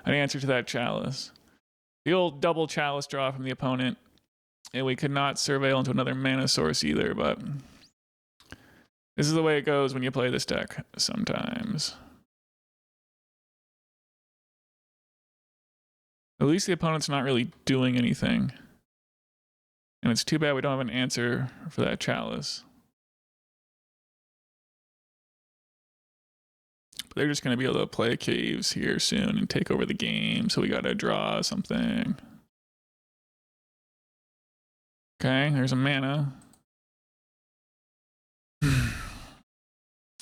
an answer to that Chalice. The old double Chalice draw from the opponent. And we could not surveil into another mana source either, but this is the way it goes when you play this deck sometimes. At least the opponent's not really doing anything. And it's too bad we don't have an answer for that Chalice. But they're just going to be able to play Caves here soon and take over the game, so we got to draw something. Okay, there's a mana.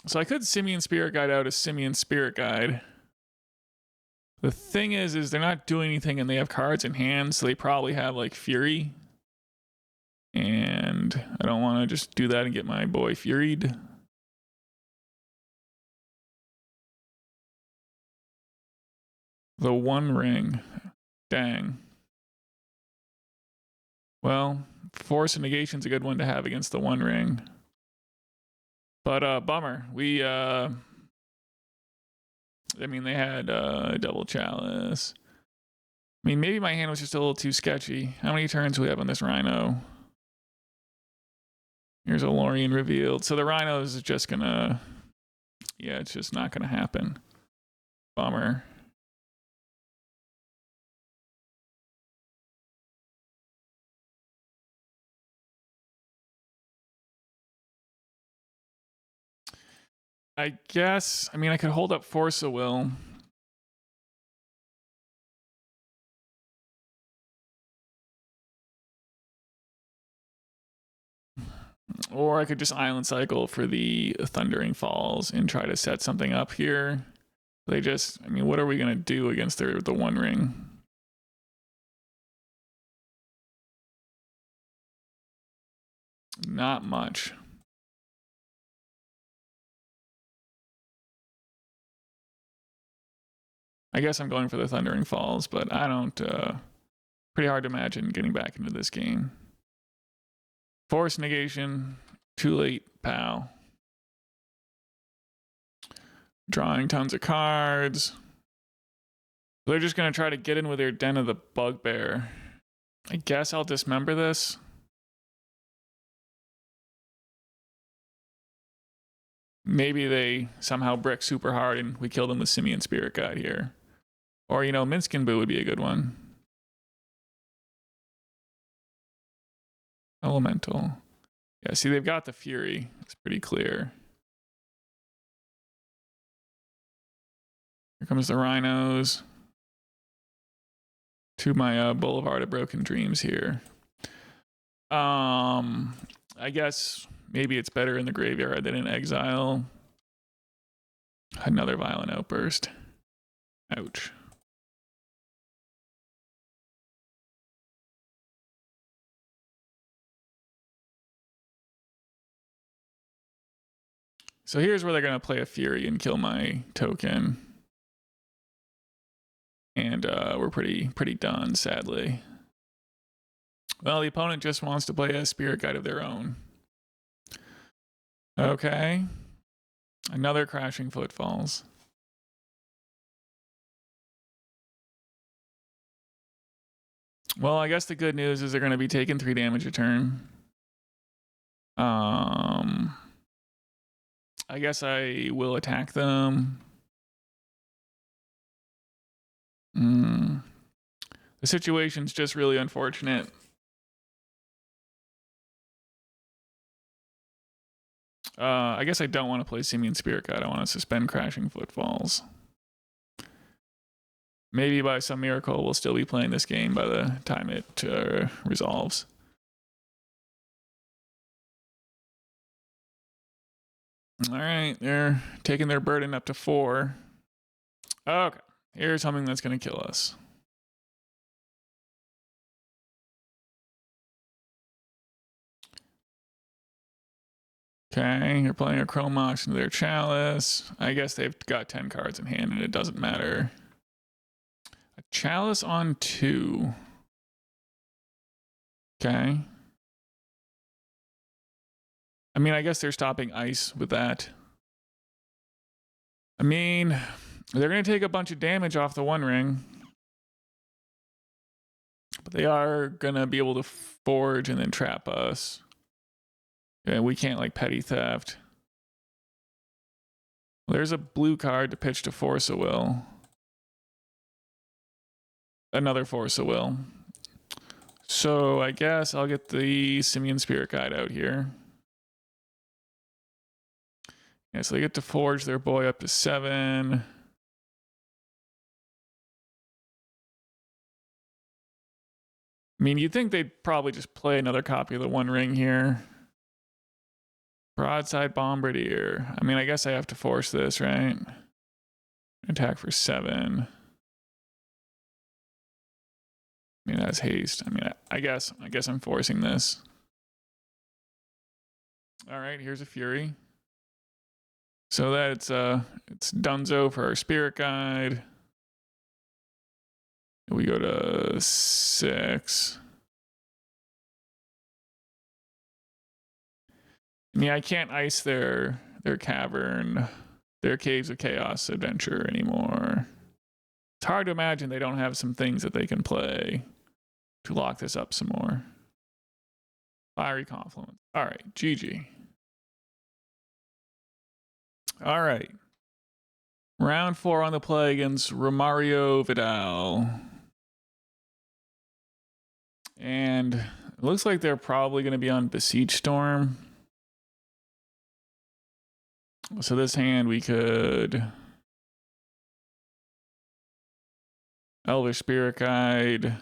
So I could Simian Spirit Guide out a Simian Spirit Guide. The thing is they're not doing anything and they have cards in hand, so they probably have like Fury. And I don't want to just do that and get my boy Furied. The One Ring. Dang. Well, Force of Negation's a good one to have against the One Ring. But bummer. I mean, they had double Chalice. I mean, maybe my hand was just a little too sketchy. How many turns do we have on this Rhino? Here's a Lorien Revealed. So the Rhino is just gonna... Yeah, it's just not gonna happen. Bummer. I guess... I mean, I could hold up Force of Will. Or I could just Island Cycle for the Thundering Falls and try to set something up here. They just, I mean, what are we going to do against the One Ring? Not much. I guess I'm going for the Thundering Falls, but I don't, pretty hard to imagine getting back into this game. Force Negation, too late, pal. Drawing tons of cards. They're just going to try to get in with their Den of the Bugbear. I guess I'll dismember this. Maybe they somehow brick super hard and we kill them with Simian Spirit Guide here. Or, you know, Minsc and Boo would be a good one. Elemental. Yeah, see, they've got the Fury. It's pretty clear. Here comes the Rhinos. To my Boulevard of Broken Dreams here. I guess maybe it's better in the graveyard than in exile. Another Violent Outburst. Ouch. So here's where they're going to play a Fury and kill my token. And we're pretty done, sadly. Well, the opponent just wants to play a Spirit Guide of their own. Okay. Another Crashing Footfalls. Well, I guess the good news is they're going to be taking 3 damage a turn. I guess I will attack them. The situation's just really unfortunate. I guess I don't want to play Simian Spirit Guide. I want to suspend Crashing Footfalls. Maybe by some miracle we'll still be playing this game by the time it resolves. All right, they're taking their burden up to 4. Okay, here's something that's going to kill us. Okay, you're playing a Chrome Mox into their Chalice. I guess they've got 10 cards in hand and it doesn't matter. A Chalice on 2. Okay. I mean, I guess they're stopping ice with that. I mean, they're going to take a bunch of damage off the One Ring. But they are going to be able to forge and then trap us. Yeah, we can't like petty theft. There's a blue card to pitch to Force of Will. Another Force of Will. So I guess I'll get the Simian Spirit Guide out here. Yeah, so they get to forge their boy up to 7. I mean, you'd think they'd probably just play another copy of the One Ring here. Broadside Bombardier. I mean, I guess I have to force this, right? Attack for 7. I mean, that's haste. I mean, I guess I'm forcing this. All right, here's a Fury. So that's it's Dunzo for our Spirit Guide. We go to 6. I mean, I can't ice their cavern, their Caves of Chaos adventure anymore. It's hard to imagine they don't have some things that they can play to lock this up some more. Fiery Confluence. All right, GG. All right. Round 4 on the play against Romario Vidal. And it looks like they're probably going to be on Besiege Storm. So this hand we could Elvish Spirit Guide.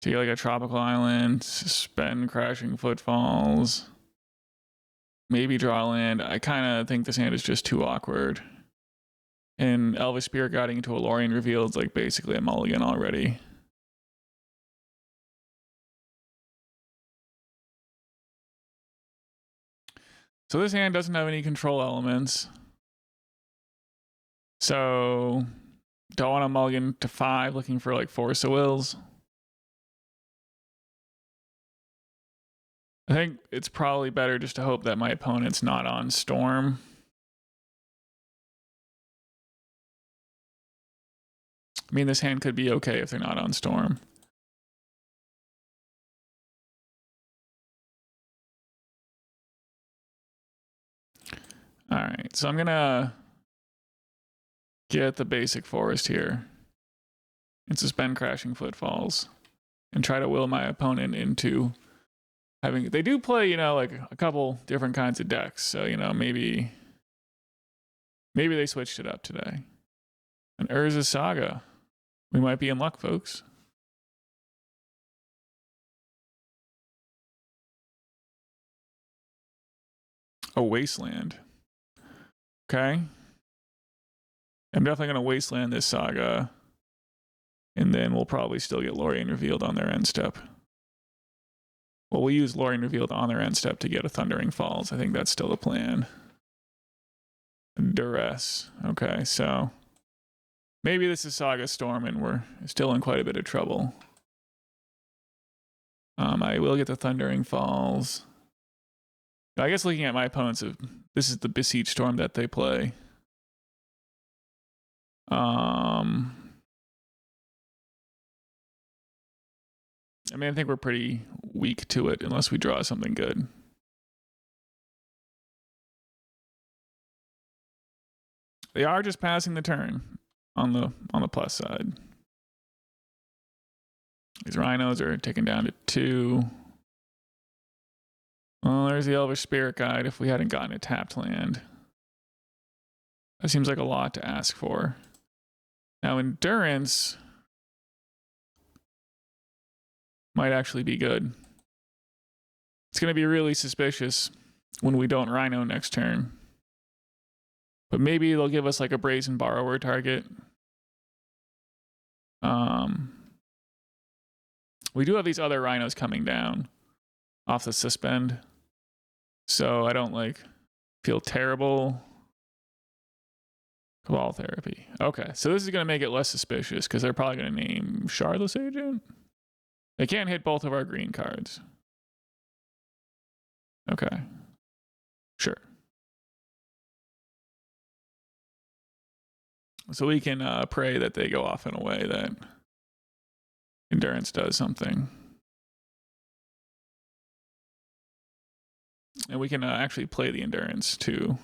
Take like a tropical island, suspend Crashing Footfalls, maybe draw land. I kind of think this hand is just too awkward. And Elvish Spirit Guiding into a Lorien Revealed is like basically a mulligan already. So this hand doesn't have any control elements. So don't want to mulligan to 5, looking for like Force of Wills. I think it's probably better just to hope that my opponent's not on Storm. I mean, this hand could be okay if they're not on Storm. All right, so I'm gonna get the basic forest here and suspend Crashing Footfalls and try to will my opponent into having. They do play, you know, like a couple different kinds of decks, so you know maybe they switched it up today. An Urza Saga. We might be in luck, folks. A Wasteland. Okay. I'm definitely going to Wasteland this Saga. And then we'll probably still get Lorien Revealed on their end step. Well, we'll use Lorien Revealed on their end step to get a Thundering Falls. I think that's still the plan. Duress. Okay, so maybe this is Saga Storm and we're still in quite a bit of trouble. I will get the Thundering Falls. I guess looking at my opponents, this is the Besieged Storm that they play. I mean, I think we're pretty weak to it unless we draw something good. They are just passing the turn on the plus side. These Rhinos are taken down to 2. Well, there's the Elvish Spirit Guide if we hadn't gotten a tapped land. That seems like a lot to ask for. Now, Endurance might actually be good. It's going to be really suspicious when we don't Rhino next turn. But maybe they'll give us like a Brazen Borrower target. We do have these other Rhinos coming down off the suspend. So I don't like feel terrible. Cabal Therapy. Okay, so this is going to make it less suspicious because they're probably going to name Shardless Agent. They can't hit both of our green cards. Okay. Sure. So we can pray that they go off in a way that Endurance does something. And we can actually play the Endurance too.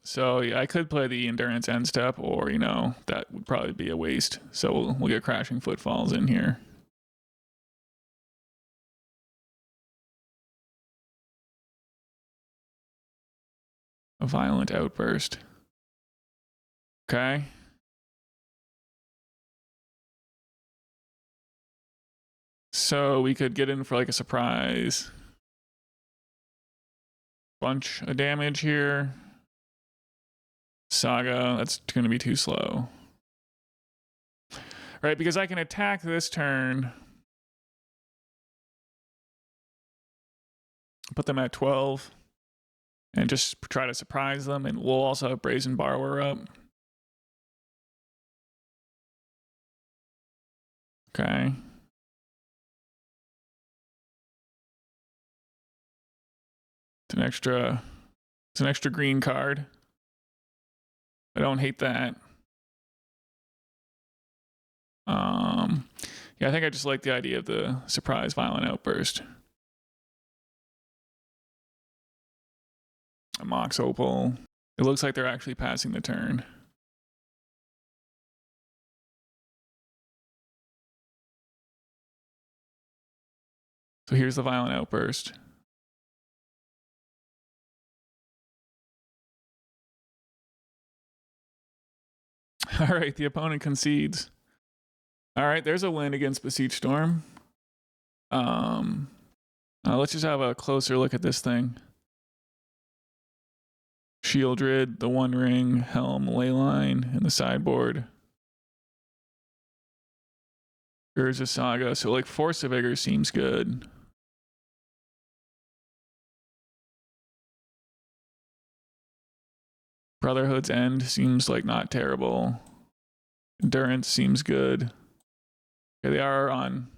So yeah, I could play the Endurance end step, or you know, that would probably be a waste. So we'll get Crashing Footfalls in here. A Violent Outburst. Okay. So we could get in for like a surprise. Bunch of damage here. Saga, that's going to be too slow. Right, because I can attack this turn. Put them at 12. And just try to surprise them. And we'll also have Brazen Borrower up. Okay. It's an extra green card. I don't hate that. Yeah, I think I just like the idea of the surprise Violent Outburst. A Mox Opal. It looks like they're actually passing the turn. So here's the Violent Outburst. All right, the opponent concedes. All right, there's a win against Besiege Storm. Let's just have a closer look at this thing. Shieldred, the One Ring, Helm, Leyline, and the sideboard. There's a Saga, so like Force of Vigor seems good. Brotherhood's End seems like not terrible. Endurance seems good. Okay, they are on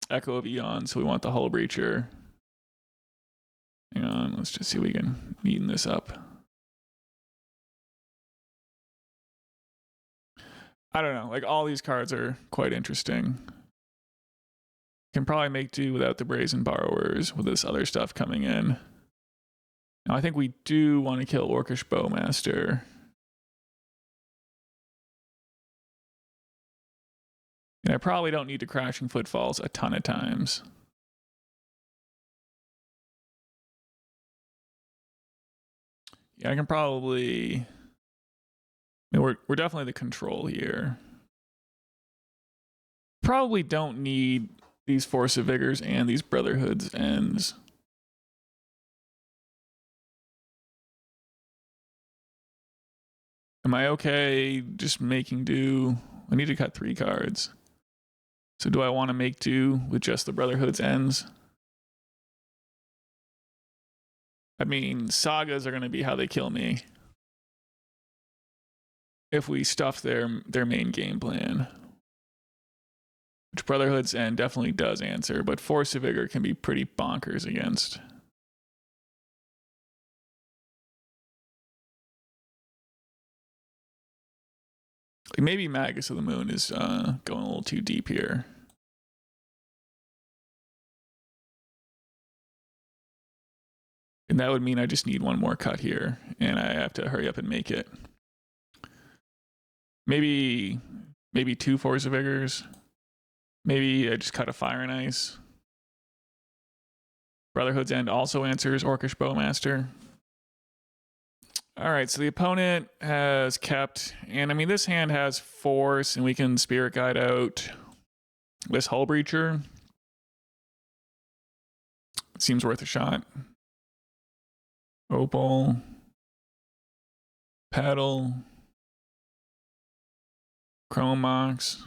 Echo of Eon, so we want the Hullbreacher. Hang on, let's just see if we can neaten this up. I don't know, like all these cards are quite interesting. Can probably make do without the Brazen Borrowers with this other stuff coming in. Now I think we do want to kill Orcish Bowmaster. And I probably don't need to Crashing Footfalls a ton of times. Yeah, I can probably... I mean, we're definitely the control here. Probably don't need these Force of Vigors and these Brotherhood's Ends. Am I okay just making do? I need to cut 3 cards. So do I want to make do with just the Brotherhood's Ends? I mean, Sagas are going to be how they kill me. If we stuff their main game plan. Which Brotherhood's End definitely does answer, but Force of Vigor can be pretty bonkers against. Like maybe Magus of the Moon is going a little too deep here. And that would mean I just need one more cut here, and I have to hurry up and make it. Maybe 2 Force of Vigors. Maybe I just cut a Fire and Ice. Brotherhood's End also answers Orcish Bowmaster. All right, so the opponent has kept, and I mean, this hand has Force, and we can Spirit Guide out this Hullbreacher. It seems worth a shot. Opal. Paddle. Chrome Mox.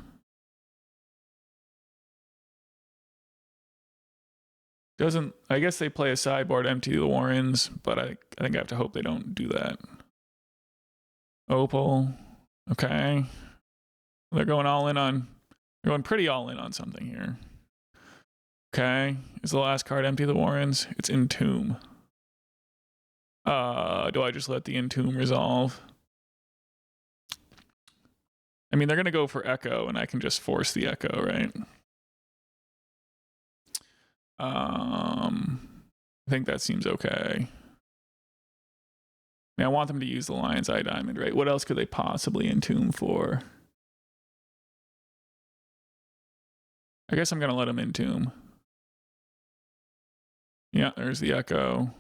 Doesn't, I guess they play a sideboard empty the Warrens, but I think I have to hope they don't do that. Opal. Okay. They're going all in on, they're going pretty all in on something here. Okay. Is the last card empty the Warrens? It's Entomb. Do I just let the Entomb resolve? I mean, they're going to go for Echo, and I can just force the Echo, right? I think that seems okay. I mean, I want them to use the Lion's Eye Diamond, right? What else could they possibly Entomb for? I guess I'm going to let them Entomb. Yeah, there's the Echo.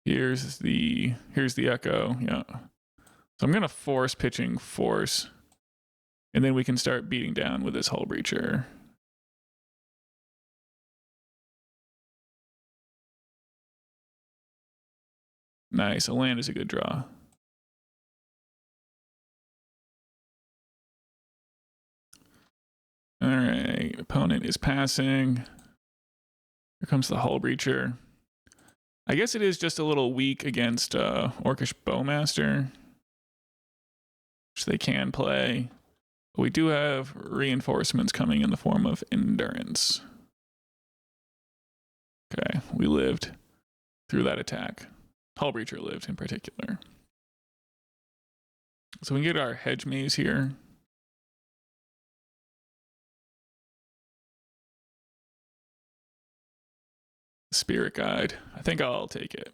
Here's the Echo, yeah. So I'm going to force pitching Force. And then we can start beating down with this Hullbreacher. Nice, a land is a good draw. All right, opponent is passing. Here comes the Hullbreacher. I guess it is just a little weak against Orcish Bowmaster, which they can play. But we do have reinforcements coming in the form of Endurance. Okay, we lived through that attack. Hullbreacher lived in particular. So we can get our Hedge Maze here. Spirit Guide. I think I'll take it.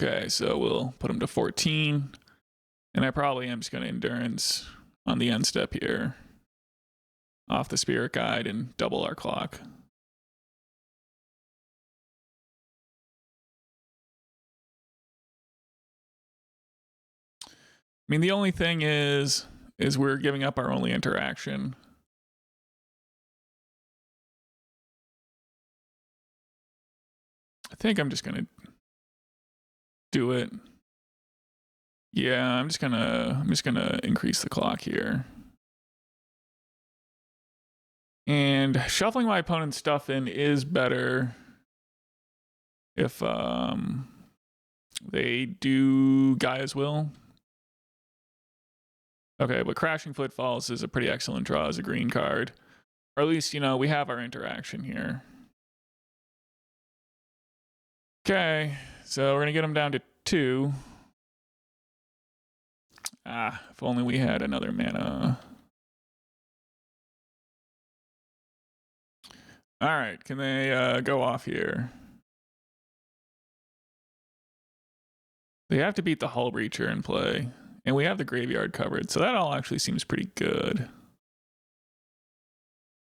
Okay, so we'll put him to 14. And I probably am just going to Endurance on the end step here. off the Spirit Guide and double our clock. I mean, the only thing is we're giving up our only interaction. I think I'm just gonna do it. Yeah, I'm just gonna increase the clock here. And shuffling my opponent's stuff in is better if they do Gaia's Will. Okay, but Crashing Footfalls is a pretty excellent draw as a green card. Or at least, you know, we have our interaction here. Okay, so we're gonna get him down to 2. Ah, if only we had another mana. All right, can they go off here? They have to beat the Hullbreacher in play. And we have the graveyard covered, so that all actually seems pretty good.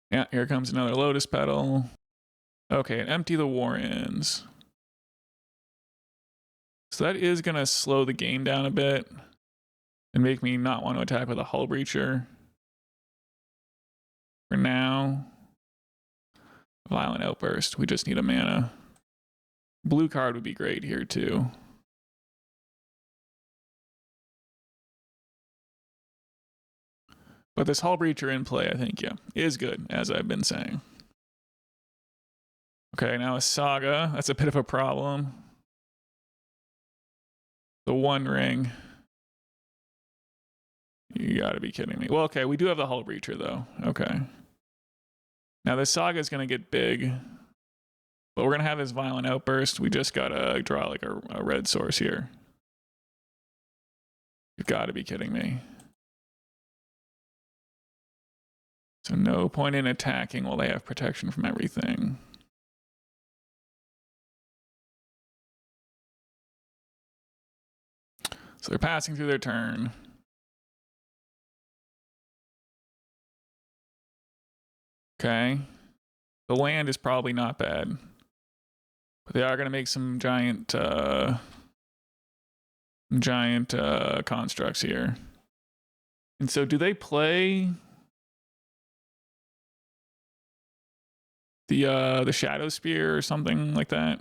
Yeah, here comes another Lotus Petal. Okay, and empty the Warrens. So that is going to slow the game down a bit and make me not want to attack with a Hullbreacher. For now, Violent Outburst. We just need a mana. Blue card would be great here too. But this Hullbreacher in play, I think, yeah, is good, as I've been saying. Okay, now a Saga. That's a bit of a problem. The One Ring. You gotta be kidding me. Well, okay, we do have the Hullbreacher, though. Okay. Now, this Saga is gonna get big. But we're gonna have this Violent Outburst. We just gotta draw like a red source here. You've gotta be kidding me. So no point in attacking while they have protection from everything. So they're passing through their turn. Okay. The land is probably not bad. But they are going to make some giant constructs here. And so do they play the Shadow Spear or something like that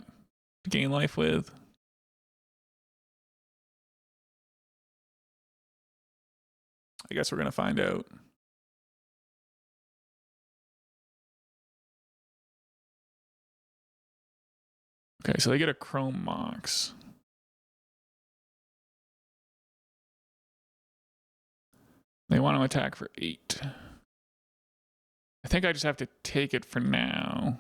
to gain life with? I guess we're going to find out. Okay, so they get a Chrome Mox. They want to attack for 8. I think I just have to take it for now.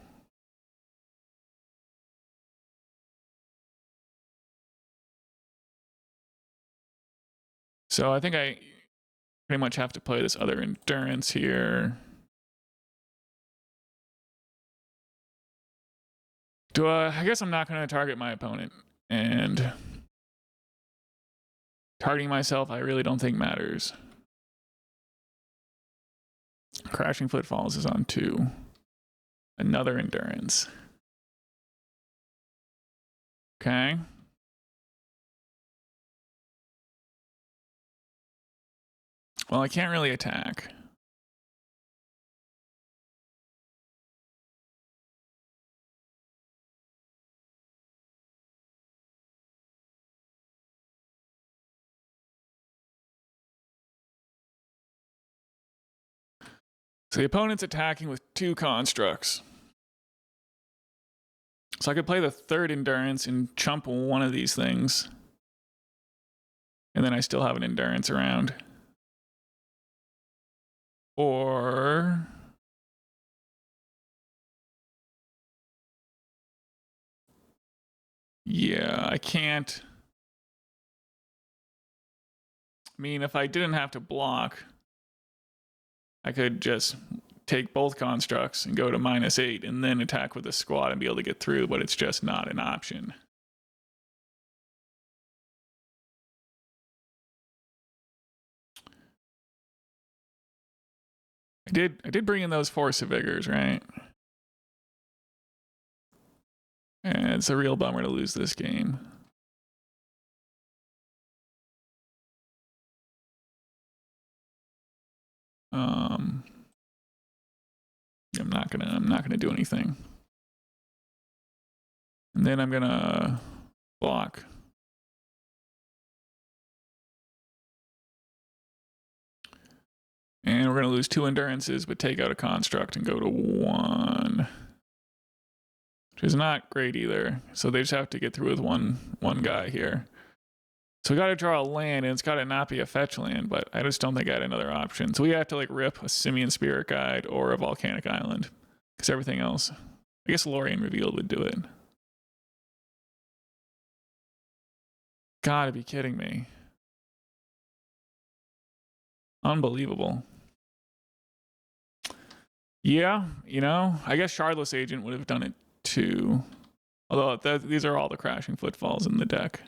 So I think I pretty much have to play this other Endurance here. I guess I'm not going to target my opponent. And targeting myself, I really don't think matters. Crashing Footfalls is on 2. Another Endurance. Okay. Well, I can't really attack. So the opponent's attacking with 2 constructs. So I could play the 3rd Endurance and chump one of these things. And then I still have an Endurance around. Or yeah, I can't. I mean, if I didn't have to block, I could just take both constructs and go to -8 and then attack with a squad and be able to get through, but it's just not an option. I I did bring in those Force of Vigors, right? And it's a real bummer to lose this game. I'm not gonna do anything. And then I'm gonna block. And we're gonna lose 2 endurances, but take out a construct and go to 1. Which is not great either. So they just have to get through with one guy here. So we gotta draw a land, and it's gotta not be a fetch land, but I just don't think I had another option. So we have to like rip a Simian Spirit Guide or a Volcanic Island. Because everything else, I guess Lorien Revealed would do it. Gotta be kidding me. Unbelievable. Yeah, you know, I guess Shardless Agent would have done it too. Although these are all the Crashing Footfalls in the deck.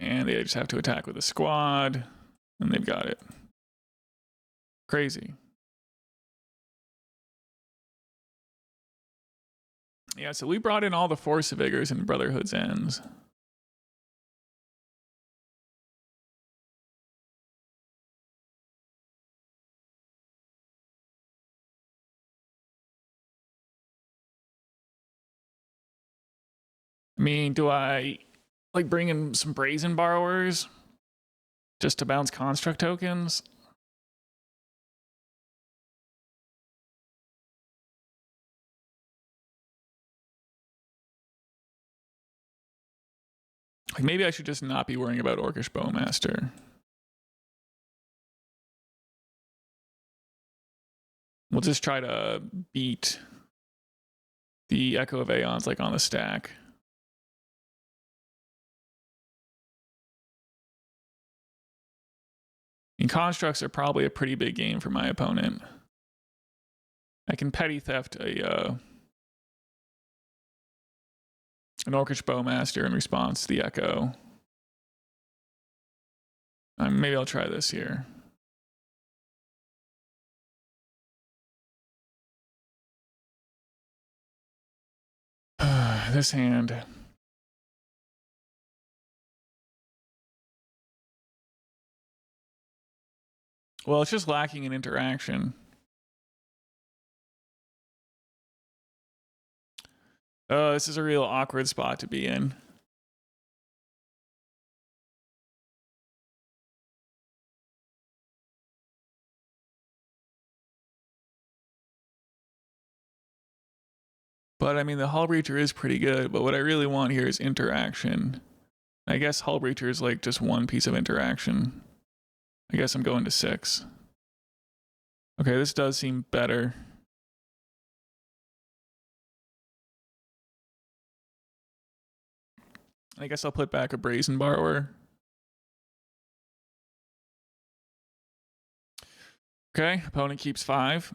And they just have to attack with a squad, and they've got it. Crazy. Yeah, so we brought in all the Force of Vigors and Brotherhood's Ends. I mean, do I like bring in some Brazen Borrowers just to bounce construct tokens? Like maybe I should just not be worrying about Orcish Bowmaster. We'll just try to beat the Echo of Aeons like on the stack. And constructs are probably a pretty big game for my opponent. I can petty theft an Orcish Bowmaster in response to the Echo. Maybe I'll try this here. This hand. Well, it's just lacking in interaction. This is a real awkward spot to be in. But I mean, the Hullbreacher is pretty good, but what I really want here is interaction. I guess Hullbreacher is like just one piece of interaction. I guess I'm going to 6. Okay, this does seem better. I guess I'll put back a Brazen Borrower. Okay, opponent keeps 5.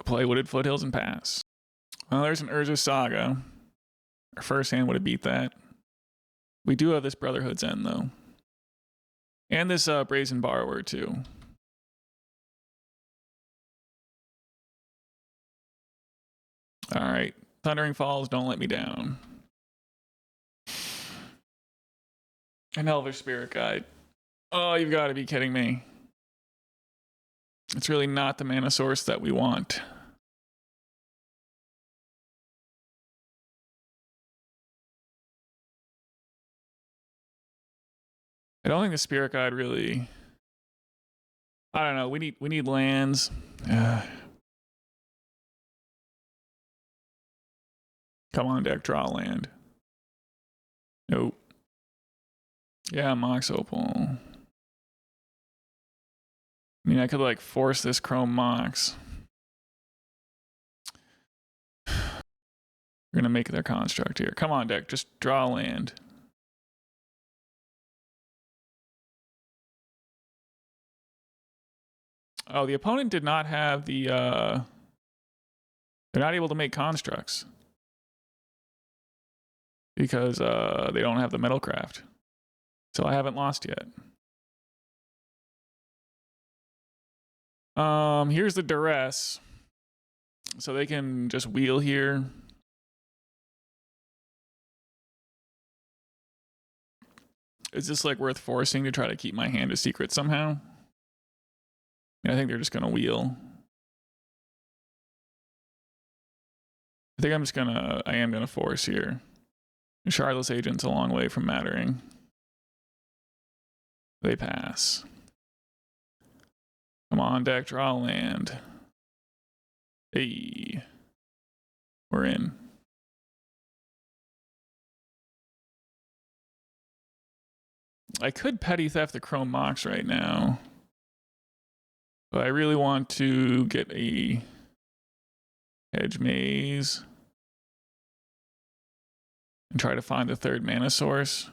Play Wooded Foothills and pass. Well, there's an Urza Saga. Our first hand would have beat that. We do have this Brotherhood's End, though. And this Brazen Borrower, too. All right. Thundering Falls, don't let me down. An Elvish Spirit Guide. Oh, you've got to be kidding me. It's really not the mana source that we want. I don't think the Spirit Guide really... I don't know. We need lands. Come on, deck. Draw land. Nope. Yeah, Mox Opal. I mean, I could like force this Chrome Mox. We're gonna make their construct here. Come on, deck. Just draw land. Oh, the opponent did not have the They're not able to make constructs because they don't have the Metalcraft. So I haven't lost yet. Here's the duress. So they can just wheel here. Is this like worth forcing to try to keep my hand a secret somehow? I think they're just gonna wheel. I think I am gonna force here. Shardless Agent's a long way from mattering. They pass. Come on, deck, draw land. Hey. We're in. I could petty theft the Chrome Mox right now. But I really want to get a Hedge Maze and try to find the third mana source.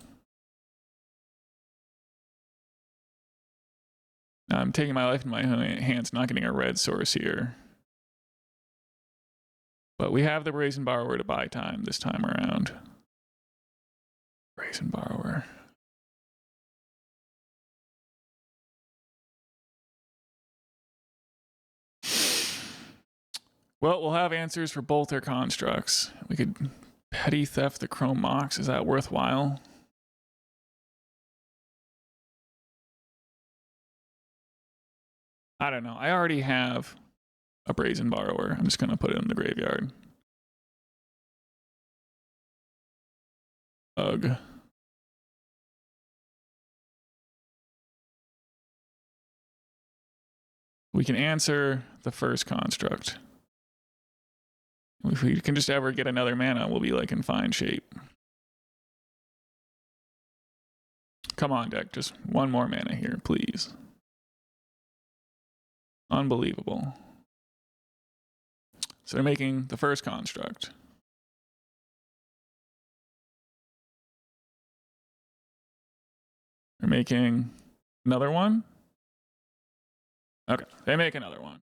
Now I'm taking my life in my hands, not getting a red source here. But we have the Brazen Borrower to buy time this time around. Brazen Borrower. Well, we'll have answers for both their constructs. We could petty theft the Chrome Mox. Is that worthwhile? I don't know. I already have a Brazen Borrower. I'm just going to put it in the graveyard. Ugh. We can answer the first construct. If we can just ever get another mana, we'll be like in fine shape. Come on, deck. Just one more mana here, please. Unbelievable. So they're making the first construct. They're making another one. Okay, they make another one.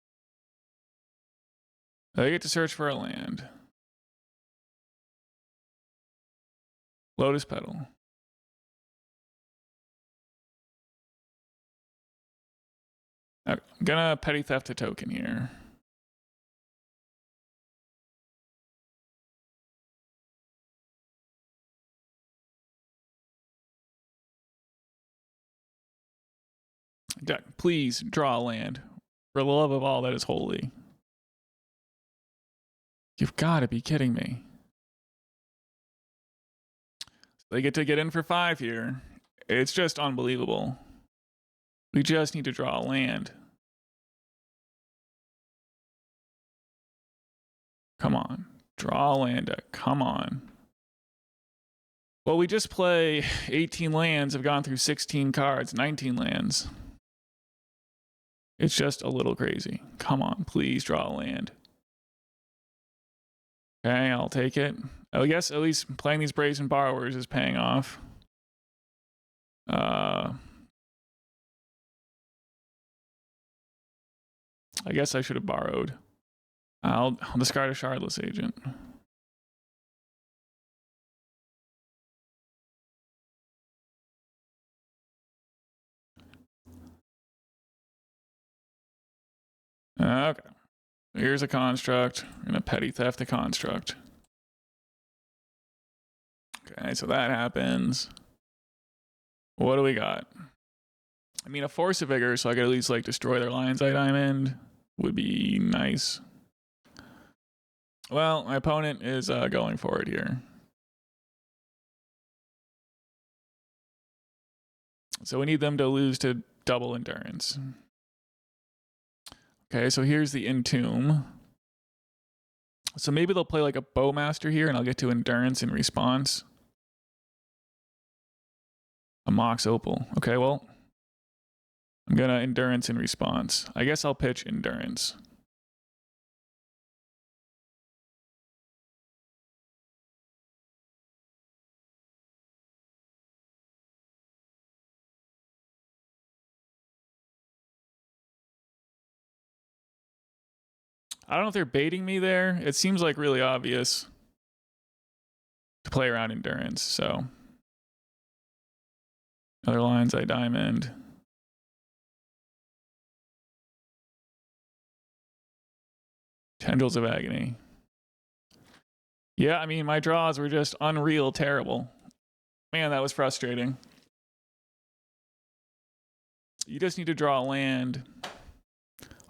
They get to search for a land. Lotus Petal. Okay, I'm gonna petty theft a token here. Deck, please draw a land. For the love of all that is holy. You've got to be kidding me. They get to get in for 5 here. It's just unbelievable. We just need to draw a land. Come on. Draw a land deck. Come on. Well, we just play 18 lands. Have gone through 16 cards. 19 lands. It's just a little crazy. Come on. Please draw a land. Okay, I'll take it. I guess at least playing these Brazen Borrowers is paying off. I guess I should have borrowed. I'll discard a Shardless Agent. Okay. Here's a construct. We're gonna petty theft the construct. Okay, so that happens. What do we got? I mean, a Force of Vigor, so I could at least like destroy their Lion's Eye Diamond would be nice. Well, my opponent is going for it here. So we need them to lose to double endurance. Okay, so here's the Entomb. So maybe they'll play like a Bowmaster here and I'll get to endurance in response. A Mox Opal. Okay, well, I'm gonna endurance in response. I guess I'll pitch endurance. I don't know if they're baiting me there. It seems like really obvious to play around Endurance, so. Other lines I diamond. Tendrils of Agony. Yeah, I mean, my draws were just unreal terrible. Man, that was frustrating. You just need to draw a land,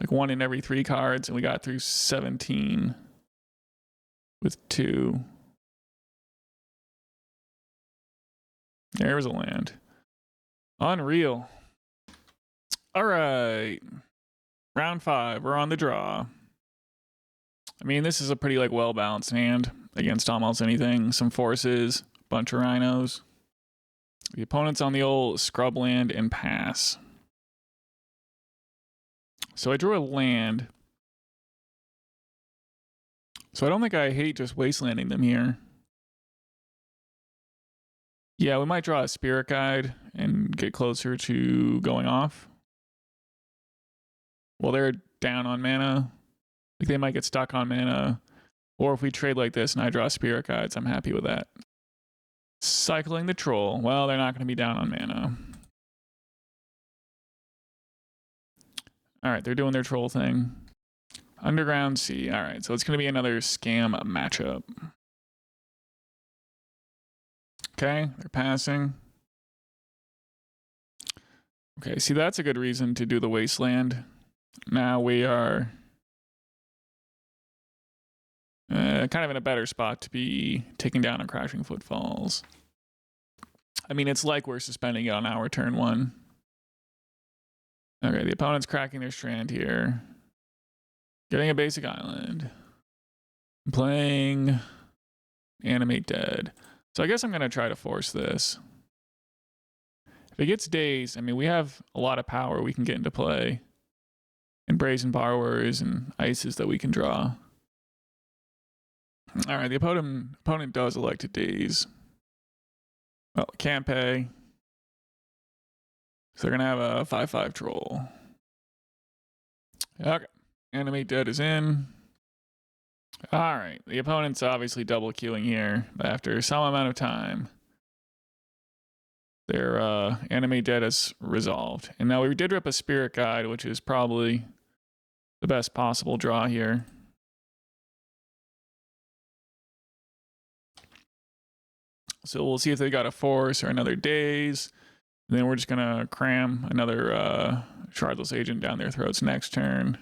like 1 in every 3 cards, and we got through 17 with 2. There was a land. Unreal. All right. Round 5, we're on the draw. I mean, this is a pretty like well-balanced hand against almost anything. Some forces, bunch of rhinos. The opponent's on the old scrub land and pass. So I drew a land. So I don't think I hate just wastelanding them here. Yeah, we might draw a Spirit Guide and get closer to going off. Well, they're down on mana. Like they might get stuck on mana. Or if we trade like this and I draw Spirit Guides, I'm happy with that. Cycling the Troll. Well, they're not going to be down on mana. All right, they're doing their troll thing. Underground Sea. All right, so it's going to be another scam matchup. Okay, they're passing. Okay, see, that's a good reason to do the Wasteland. Now we are kind of in a better spot to be taking down a Crashing Footfalls. I mean, it's like we're suspending it on our turn 1. Okay, the opponent's cracking their strand here. Getting a basic island. Playing Animate Dead. So I guess I'm going to try to force this. If it gets Daze, I mean, we have a lot of power we can get into play. And Brazen Borrowers and Ices that we can draw. All right, the opponent does elect to Daze. Well, can't pay. So they're going to have a 5/5 troll. Okay, Animate Dead is in. All right, the opponent's obviously double queuing here, but after some amount of time, their Animate Dead is resolved. And now we did rip a Spirit Guide, which is probably the best possible draw here. So we'll see if they got a Force or another Daze. And then we're just going to cram another Shardless Agent down their throats next turn.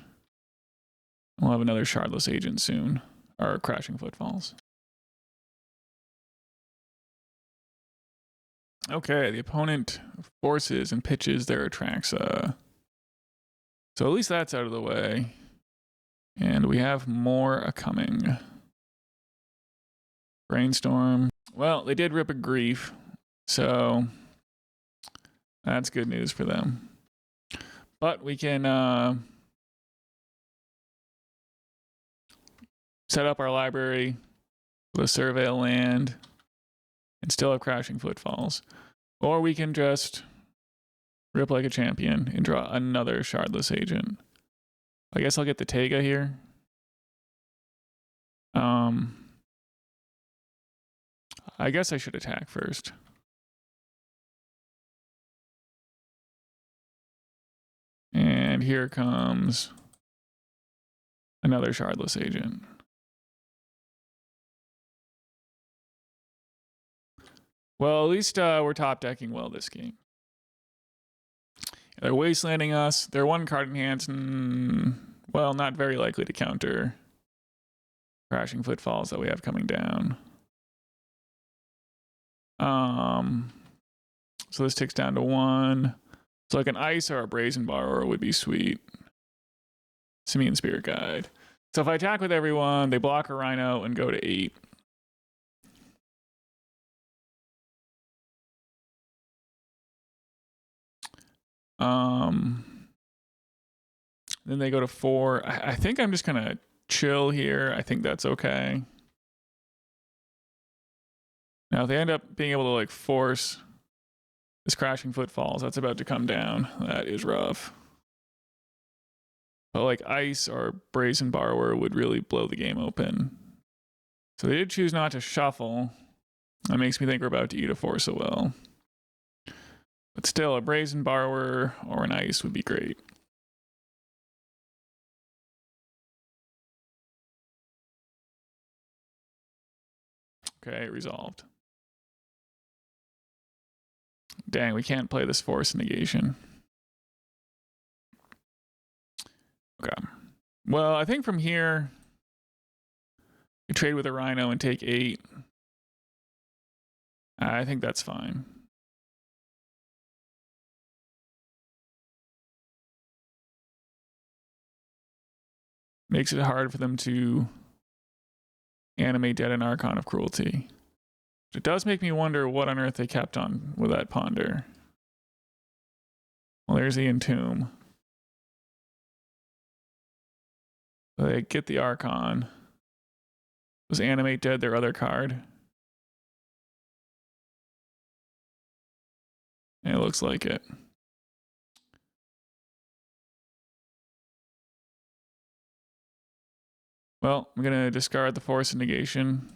We'll have another Shardless Agent soon. Or Crashing Footfalls. Okay, the opponent forces and pitches their Atraxa. So at least that's out of the way. And we have more coming. Brainstorm. Well, they did rip a Grief. So that's good news for them. But we can set up our library with a Surveil land and still have Crashing Footfalls. Or we can just rip like a champion and draw another Shardless Agent. I guess I'll get the Taiga here. I guess I should attack first. And here comes another Shardless Agent. Well, at least we're top decking well this game. They're wastelanding us. They're 1 card in hand. Well, not very likely to counter Crashing Footfalls that we have coming down. So this ticks down to 1. So like an Ice or a Brazen Borrower would be sweet. Simian Spirit Guide. So if I attack with everyone, they block a Rhino and go to 8. Then they go to 4. I think I'm just gonna chill here. I think that's okay. Now if they end up being able to like force this Crashing Footfalls, that's about to come down. That is rough. But like Ice or Brazen Borrower would really blow the game open. So they did choose not to shuffle. That makes me think we're about to eat a Force of Will. But still, a Brazen Borrower or an Ice would be great. Okay, resolved. Dang, we can't play this Force of Negation. Okay. Well, I think from here, you trade with a Rhino and take 8. I think that's fine. Makes it hard for them to animate Dead and Archon of Cruelty. It does make me wonder what on earth they kept on with that Ponder. Well, there's the Entomb. So they get the Archon. Was Animate Dead their other card? It looks like it. Well, I'm going to discard the Force of Negation.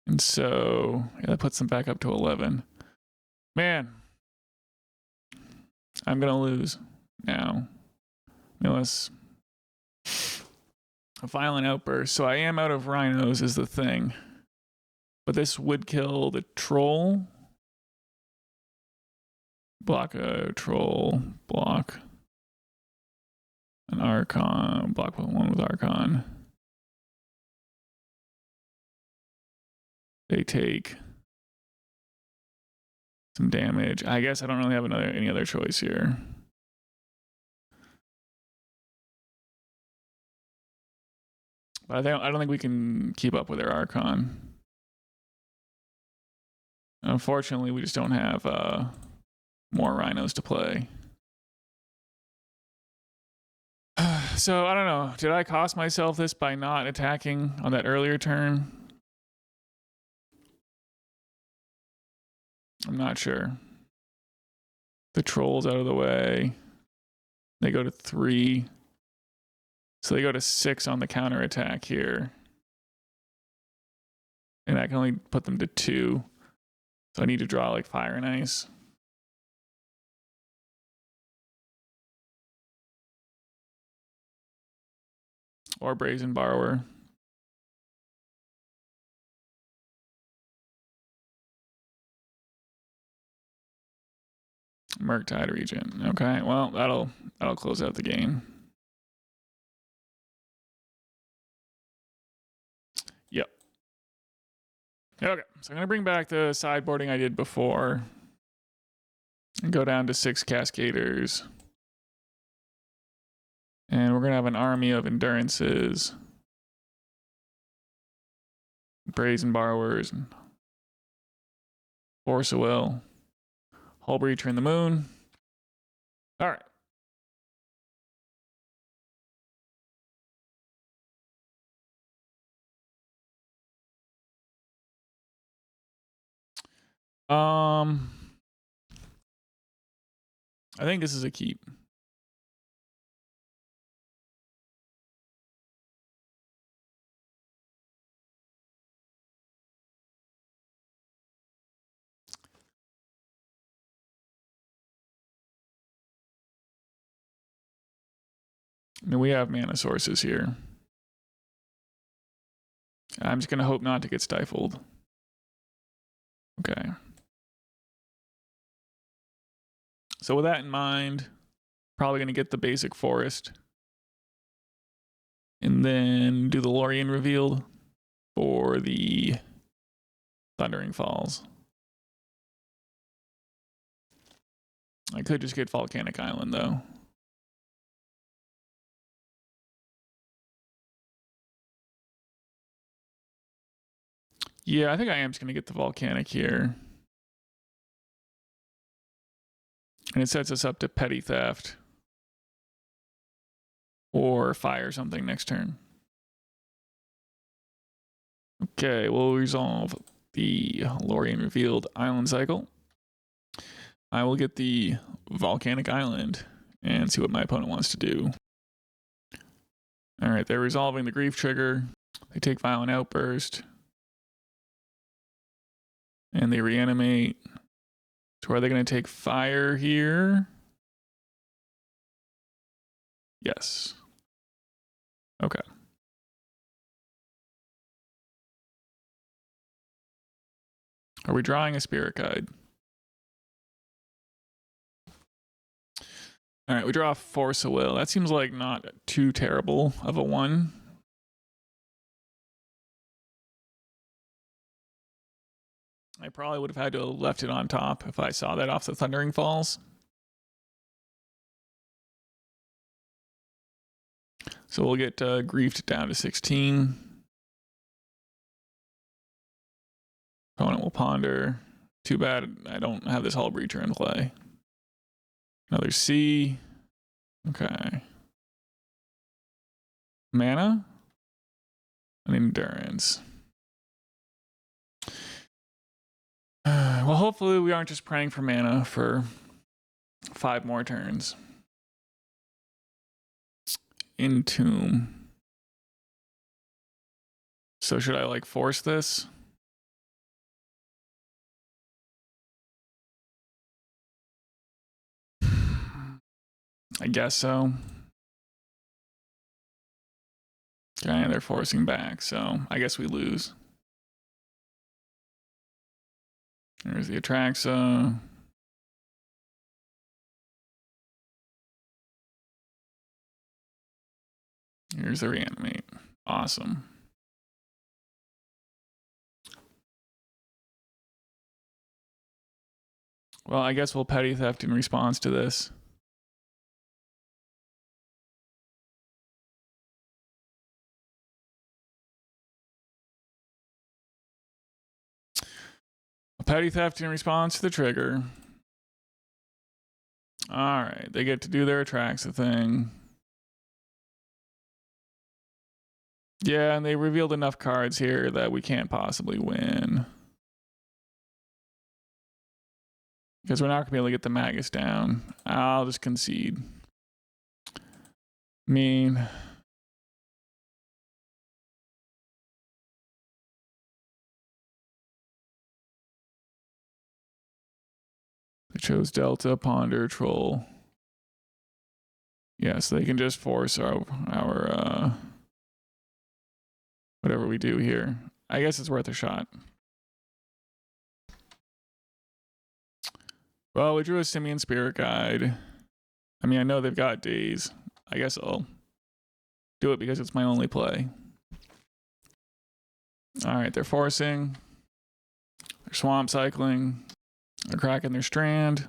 And so, yeah, that puts them back up to 11. Man, I'm going to lose now. Unless a Violent Outburst. So I am out of Rhinos is the thing. But this would kill the Troll. Block a Troll. Block an Archon. Block one with Archon. They take some damage. I guess I don't really have any other choice here. But I don't think we can keep up with their Archon. Unfortunately, we just don't have more Rhinos to play. So, I don't know. Did I cost myself this by not attacking on that earlier turn? I'm not sure. The Troll's out of the way. They go to 3. So they go to 6 on the counterattack here. And I can only put them to 2. So I need to draw like Fire and Ice. Or Brazen Borrower. Murktide Regent. Okay, well, that'll close out the game. Yep. Okay, so I'm gonna bring back the sideboarding I did before. And go down to 6 Cascaders. And we're gonna have an army of Endurances. Brazen Borrowers. And Force of Will. Hullbreacher in the Moon. All right. I think this is a keep. I mean, we have mana sources here. I'm just going to hope not to get stifled. Okay. So with that in mind, probably going to get the basic forest. And then do the Lorien Revealed for the Thundering Falls. I could just get Volcanic Island, though. Yeah, I think I am just going to get the Volcanic here. And it sets us up to Petty Theft. Or fire something next turn. Okay, we'll resolve the Lorien Revealed Island cycle. I will get the Volcanic Island and see what my opponent wants to do. All right, they're resolving the grief trigger. They take Violent Outburst. And they reanimate. So are they going to take fire here? Yes. Okay. Are we drawing a Spirit Guide? All right, we draw Force of Will. That seems like not too terrible of a one. I probably would have had to have left it on top if I saw that off the Thundering Falls. So we'll get griefed down to 16. Opponent will ponder. Too bad I don't have this Hullbreacher in play. Another C. Okay. Mana? An Endurance. Well, hopefully we aren't just praying for mana for 5 more turns. Entomb. So should I like force this? I guess so. Okay, they're forcing back, so I guess we lose. There's the Atraxa. Here's the reanimate. Awesome. Well, I guess we'll petty theft in response to this. A petty theft in response to the trigger. All right, they get to do their Atraxa thing. Yeah, and they revealed enough cards here that we can't possibly win. Because we're not going to be able to get the Magus down. I'll just concede. They chose Delta, Ponder, Troll. Yeah, so they can just force our whatever we do here. I guess it's worth a shot. Well, we drew a Simian Spirit Guide. I mean, I know they've got days. I guess I'll do it because it's my only play. All right, they're forcing. They're swamp cycling. They're cracking their strand.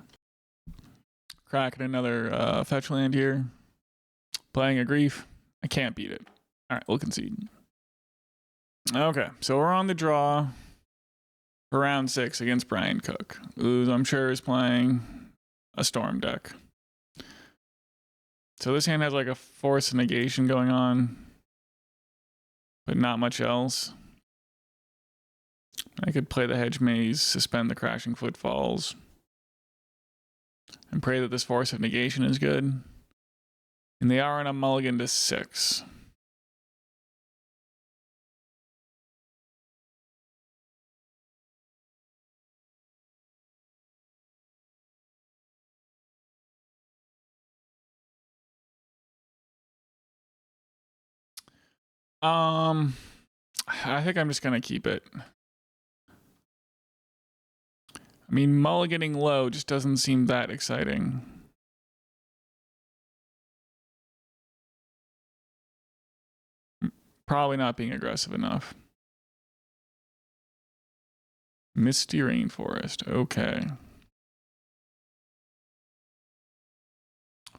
Cracking another fetch land here. Playing a grief. I can't beat it. All right, we'll concede. Okay, so we're on the draw for round 6 against Brian Cook, who I'm sure is playing a Storm deck. So this hand has like a Force of Negation going on, but not much else. I could play the Hedge Maze, suspend the Crashing Footfalls, and pray that this Force of Negation is good. And they are on a mulligan to 6. I think I'm just gonna keep it. I mean, mulliganing low just doesn't seem that exciting. Probably not being aggressive enough. Misty Rainforest, okay.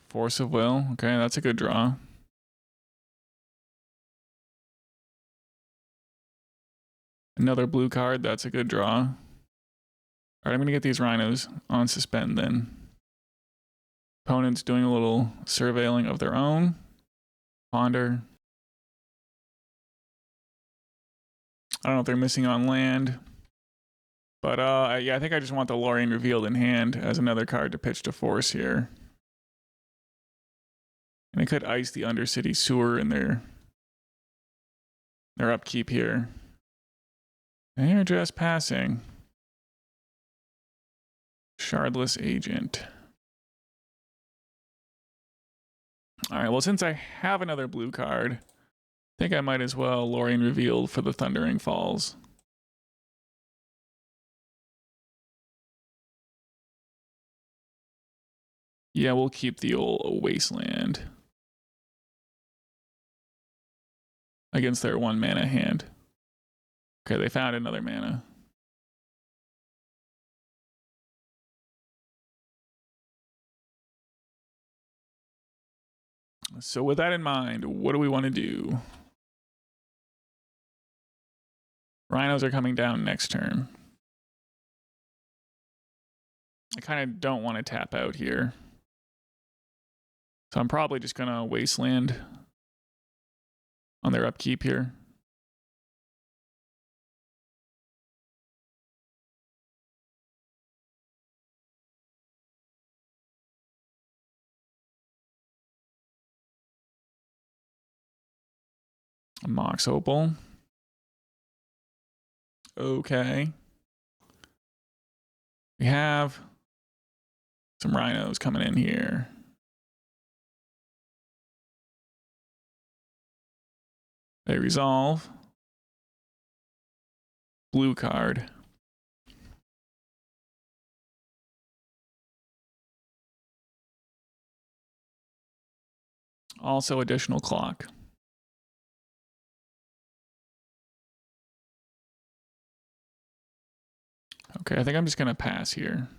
Force of Will, okay, that's a good draw. Another blue card, that's a good draw. All right, I'm gonna get these Rhinos on suspend then. Opponent's doing a little surveilling of their own. Ponder. I don't know if they're missing on land. But yeah, I think I just want the Lorien Revealed in hand as another card to pitch to force here. And I could ice the Undercity Sewer in their upkeep here. They're just passing. Shardless Agent. Alright, well, since I have another blue card, I think I might as well Lorien Revealed for the Thundering Falls. Yeah, we'll keep the old Wasteland against their 1 mana hand. Okay, they found another mana. So with that in mind, what do we want to do? Rhinos are coming down next turn. I kind of don't want to tap out here. So I'm probably just going to Wasteland on their upkeep here. Mox Opal. Okay. We have some Rhinos coming in here. They resolve. Blue card. Also additional clock. Okay, I think I'm just going to pass here.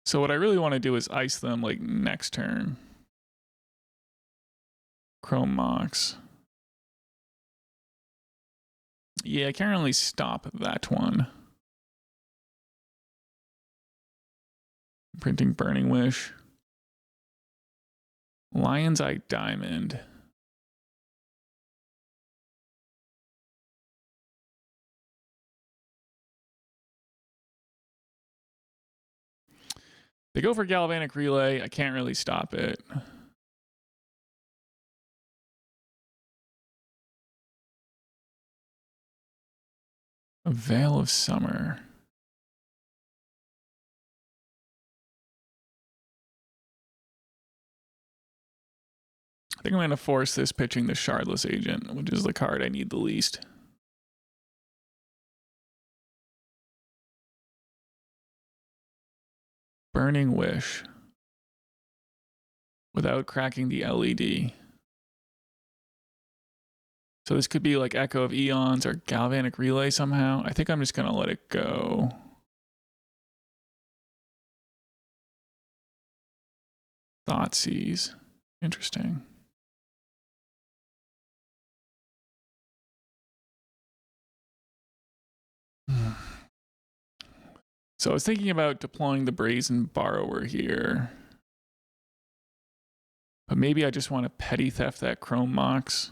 So what I really want to do is ice them like next turn. Chrome Mox. Yeah, I can't really stop that one. Printing Burning Wish. Lion's Eye Diamond. They go for Galvanic Relay. I can't really stop it. A Veil of Summer. I think I'm going to force this pitching the Shardless Agent, which is the card I need the least. Burning Wish. Without cracking the LED. So this could be like Echo of Eons or Galvanic Relay somehow. I think I'm just going to let it go. Thoughtseize. Interesting. So I was thinking about deploying the Brazen Borrower here. But maybe I just want to petty theft that Chrome Mox.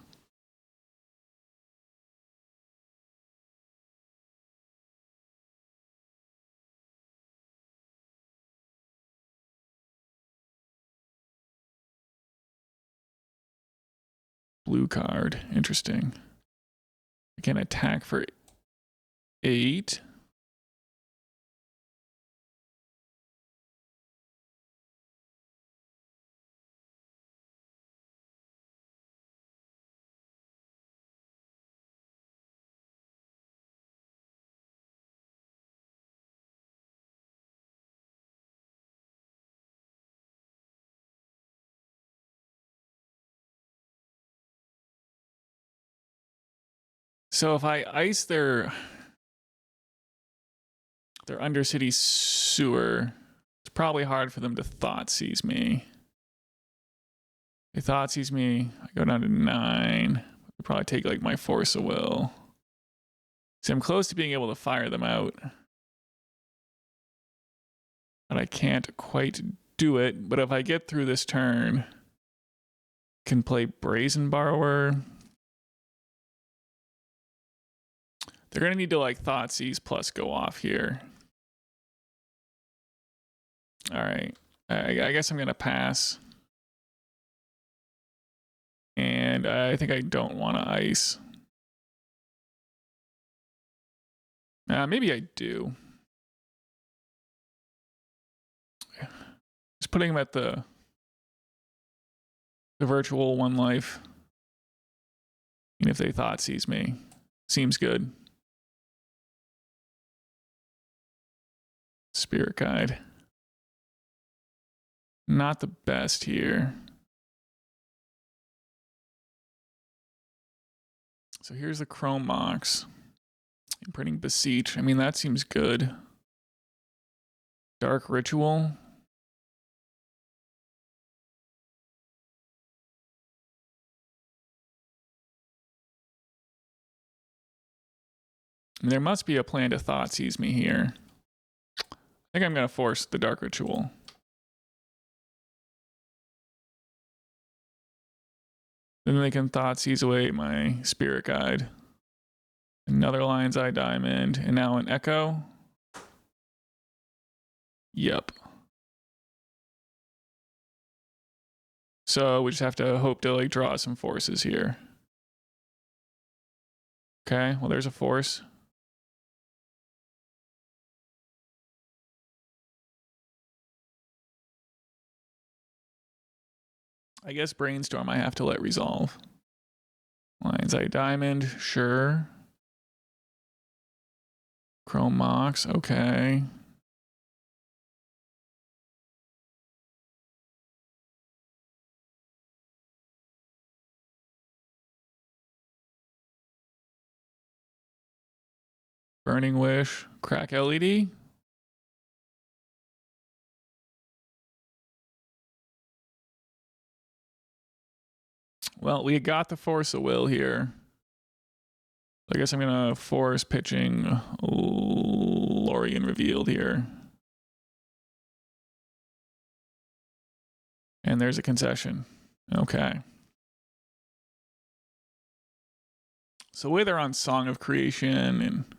Blue card. Interesting. I can attack for 8. So if I ice their Undercity Sewer, it's probably hard for them to Thoughtseize me. They Thoughtseize me, I go down to 9. They'll probably take like my Force of Will. See, I'm close to being able to fire them out. But I can't quite do it. But if I get through this turn, I can play Brazen Borrower. They're going to need to like Thoughtseize plus go off here. All right. I guess I'm going to pass. And I think I don't want to ice. Maybe I do. Just putting him at the virtual 1 life. And if they Thoughtseize me. Seems good. Spirit Guide. Not the best here. So here's the Chrome Mox. Imprinting Beseech. I mean, that seems good. Dark Ritual. There must be a plan to Thoughtseize me here. I think I'm going to force the Dark Ritual. Then they can Thoughtseize away my Spirit Guide. Another Lion's Eye Diamond. And now an Echo. Yep. So we just have to hope to like draw some forces here. Okay, well there's a force. I guess Brainstorm I have to let resolve. Lion's Eye Diamond, sure. Chrome Mox, okay. Burning Wish, crack LED. Well, we got the Force of Will here. I guess I'm going to force pitching Lorien Revealed here. And there's a concession. Okay. So with they're on Song of Creation and a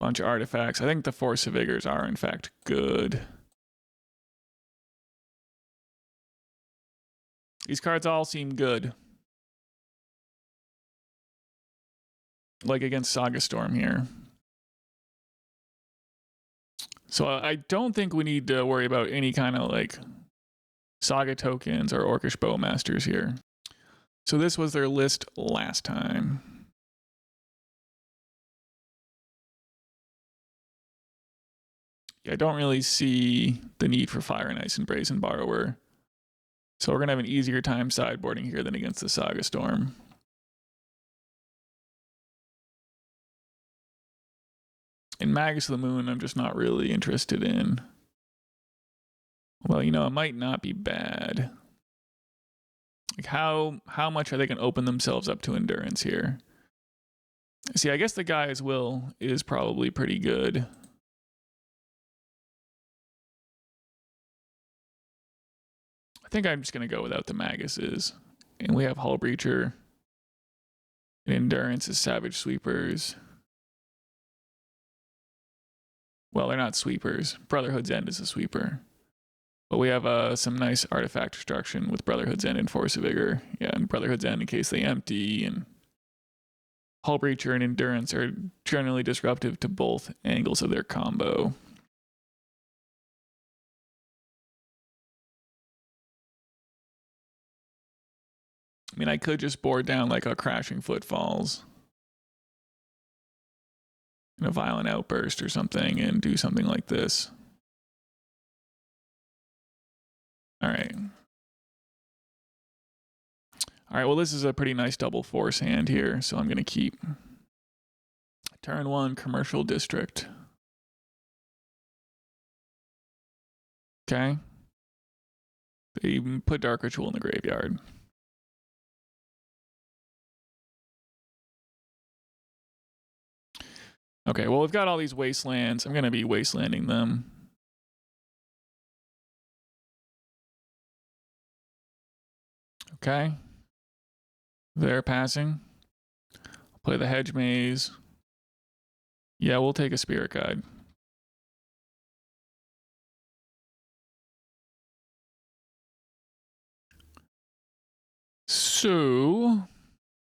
bunch of artifacts, I think the Force of Vigors are in fact good. These cards all seem good. Like against Saga Storm here. So I don't think we need to worry about any kind of like Saga tokens or Orcish Bowmasters here. So this was their list last time. Yeah, I don't really see the need for Fire and Ice and Brazen Borrower. So we're going to have an easier time sideboarding here than against the Saga Storm. In Magus of the Moon, I'm just not really interested in. Well, you know, it might not be bad. Like how much are they going to open themselves up to Endurance here? See, I guess the Guy's Will is probably pretty good. I think I'm just going to go without the Maguses. And we have Hullbreacher. And Endurance is Savage Sweepers. Well, they're not sweepers. Brotherhood's End is a sweeper. But we have some nice artifact destruction with Brotherhood's End and Force of Vigor. Yeah, and Brotherhood's End in case they empty. And Hullbreacher and Endurance are generally disruptive to both angles of their combo. I mean, I could just board down like a Crashing Footfalls and a Violent Outburst or something and do something like this. All right. All right, well, this is a pretty nice double force hand here, so I'm going to keep. Turn 1, Commercial District. Okay. They even put Dark Ritual in the graveyard. Okay, well, we've got all these wastelands. I'm going to be wastelanding them. Okay. They're passing. I'll Play the Hedge Maze. Yeah, we'll take a Spirit Guide. So,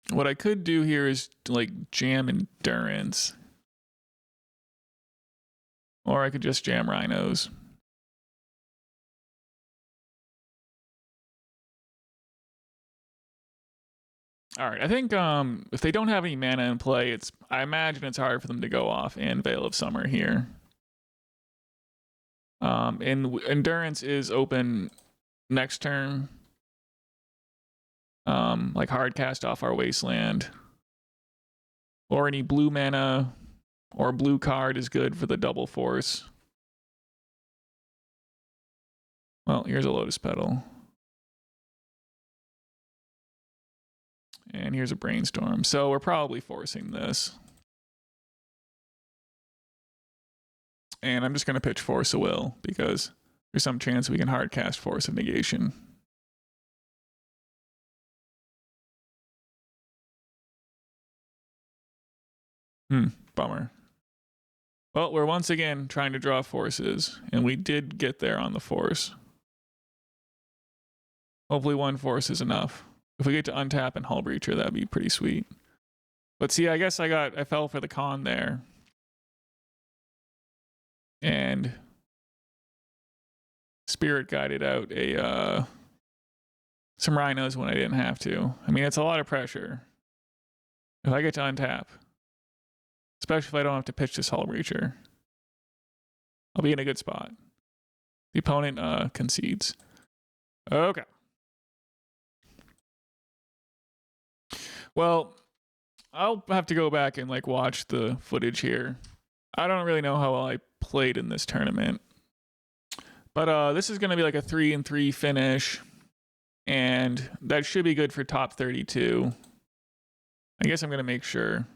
what I could do here is like jam Endurance. Or I could just jam Rhinos. All right, I think if they don't have any mana in play, I imagine it's hard for them to go off and Veil of Summer here. And Endurance is open next turn. Like hard cast off our Wasteland. Or any blue mana or blue card is good for the double force. Well, here's a Lotus Petal. And here's a Brainstorm. So we're probably forcing this. And I'm just going to pitch Force of Will because there's some chance we can hard cast Force of Negation. Bummer. Well, we're once again trying to draw forces, and we did get there on the force. Hopefully one force is enough. If we get to untap and Hullbreacher, that'd be pretty sweet. But see, I guess I fell for the con there. And Spirit guided out some Rhinos when I didn't have to. I mean, it's a lot of pressure. If I get to untap, especially if I don't have to pitch this Hullbreacher, I'll be in a good spot. The opponent concedes. Okay. Well, I'll have to go back and like watch the footage here. I don't really know how well I played in this tournament. But this is going to be like a 3-3 finish. And that should be good for top 32. I guess I'm going to make sure.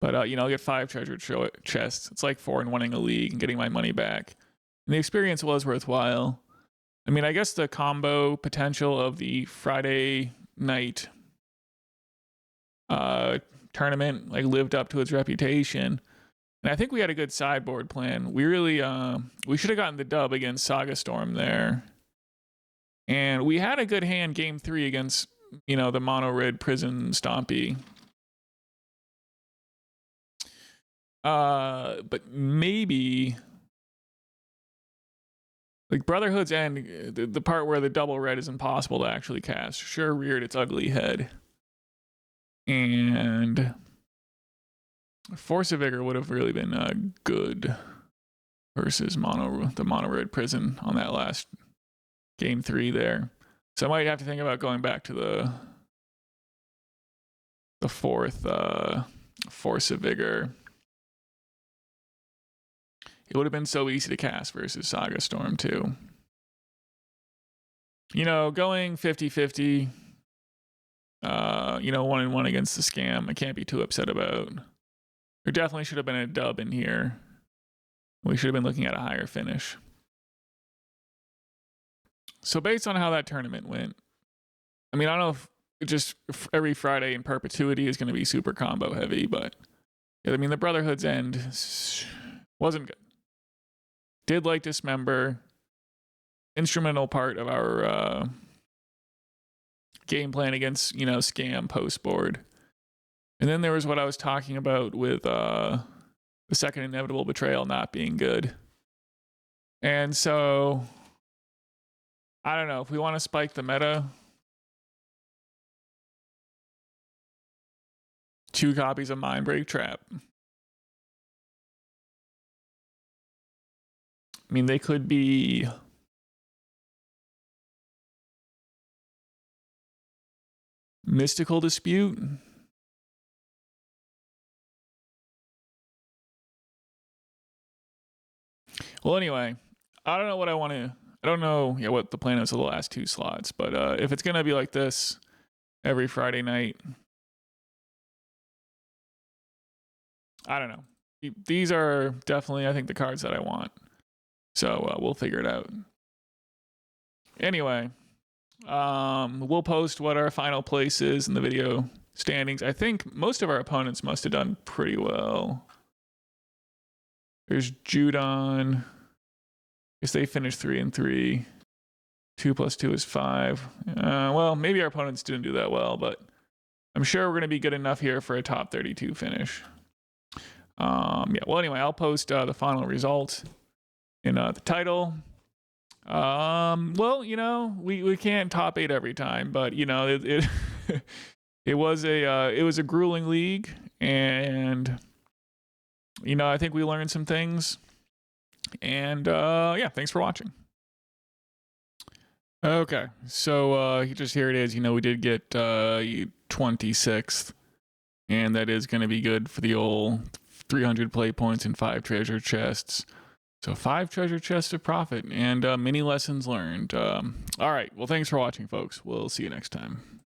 But, you know, I'll get 5 treasure chests. It's like 4 and winning a league and getting my money back. And the experience was worthwhile. I mean, I guess the combo potential of the Friday night tournament like lived up to its reputation. And I think we had a good sideboard plan. We really, we should have gotten the dub against Saga Storm there. And we had a good hand game 3 against, you know, the mono red prison Stompy. But maybe like Brotherhood's end, the part where the double red is impossible to actually cast. Sure reared its ugly head. And Force of Vigor would have really been good versus the mono red prison on that last game 3 there. So I might have to think about going back to the fourth Force of Vigor. It would have been so easy to cast versus Saga Storm too. You know, going 50-50, you know, 1-1 against the scam, I can't be too upset about. There definitely should have been a dub in here. We should have been looking at a higher finish. So based on how that tournament went, I mean, I don't know if just every Friday in perpetuity is going to be super combo heavy, but yeah, I mean, the Brotherhood's end wasn't good. Did like Dismember, instrumental part of our game plan against, you know, scam post board. And then there was what I was talking about with the second Inevitable Betrayal not being good. And so I don't know if we want to spike the meta. 2 copies of Mindbreak Trap. I mean, they could be Mystical Dispute. Well, anyway, I don't know what I want to. I don't know what the plan is for the last 2 slots, but if it's gonna be like this every Friday night, I don't know. These are definitely, I think, the cards that I want. So we'll figure it out. Anyway, we'll post what our final place is in the video standings. I think most of our opponents must have done pretty well. There's Judon. I guess they finished 3-3. 2 + 2 is 5. Well, maybe our opponents didn't do that well, but I'm sure we're going to be good enough here for a top 32 finish. Yeah, well, anyway, I'll post the final result in the title. Well, you know, we can't top 8 every time, but you know, it was a grueling league, and you know, I think we learned some things. And yeah, thanks for watching. Okay, so just here it is. You know, we did get 26th, and that is going to be good for the old 300 play points and 5 treasure chests. So 5 treasure chests of profit and many lessons learned. All right, well, thanks for watching, folks. We'll see you next time.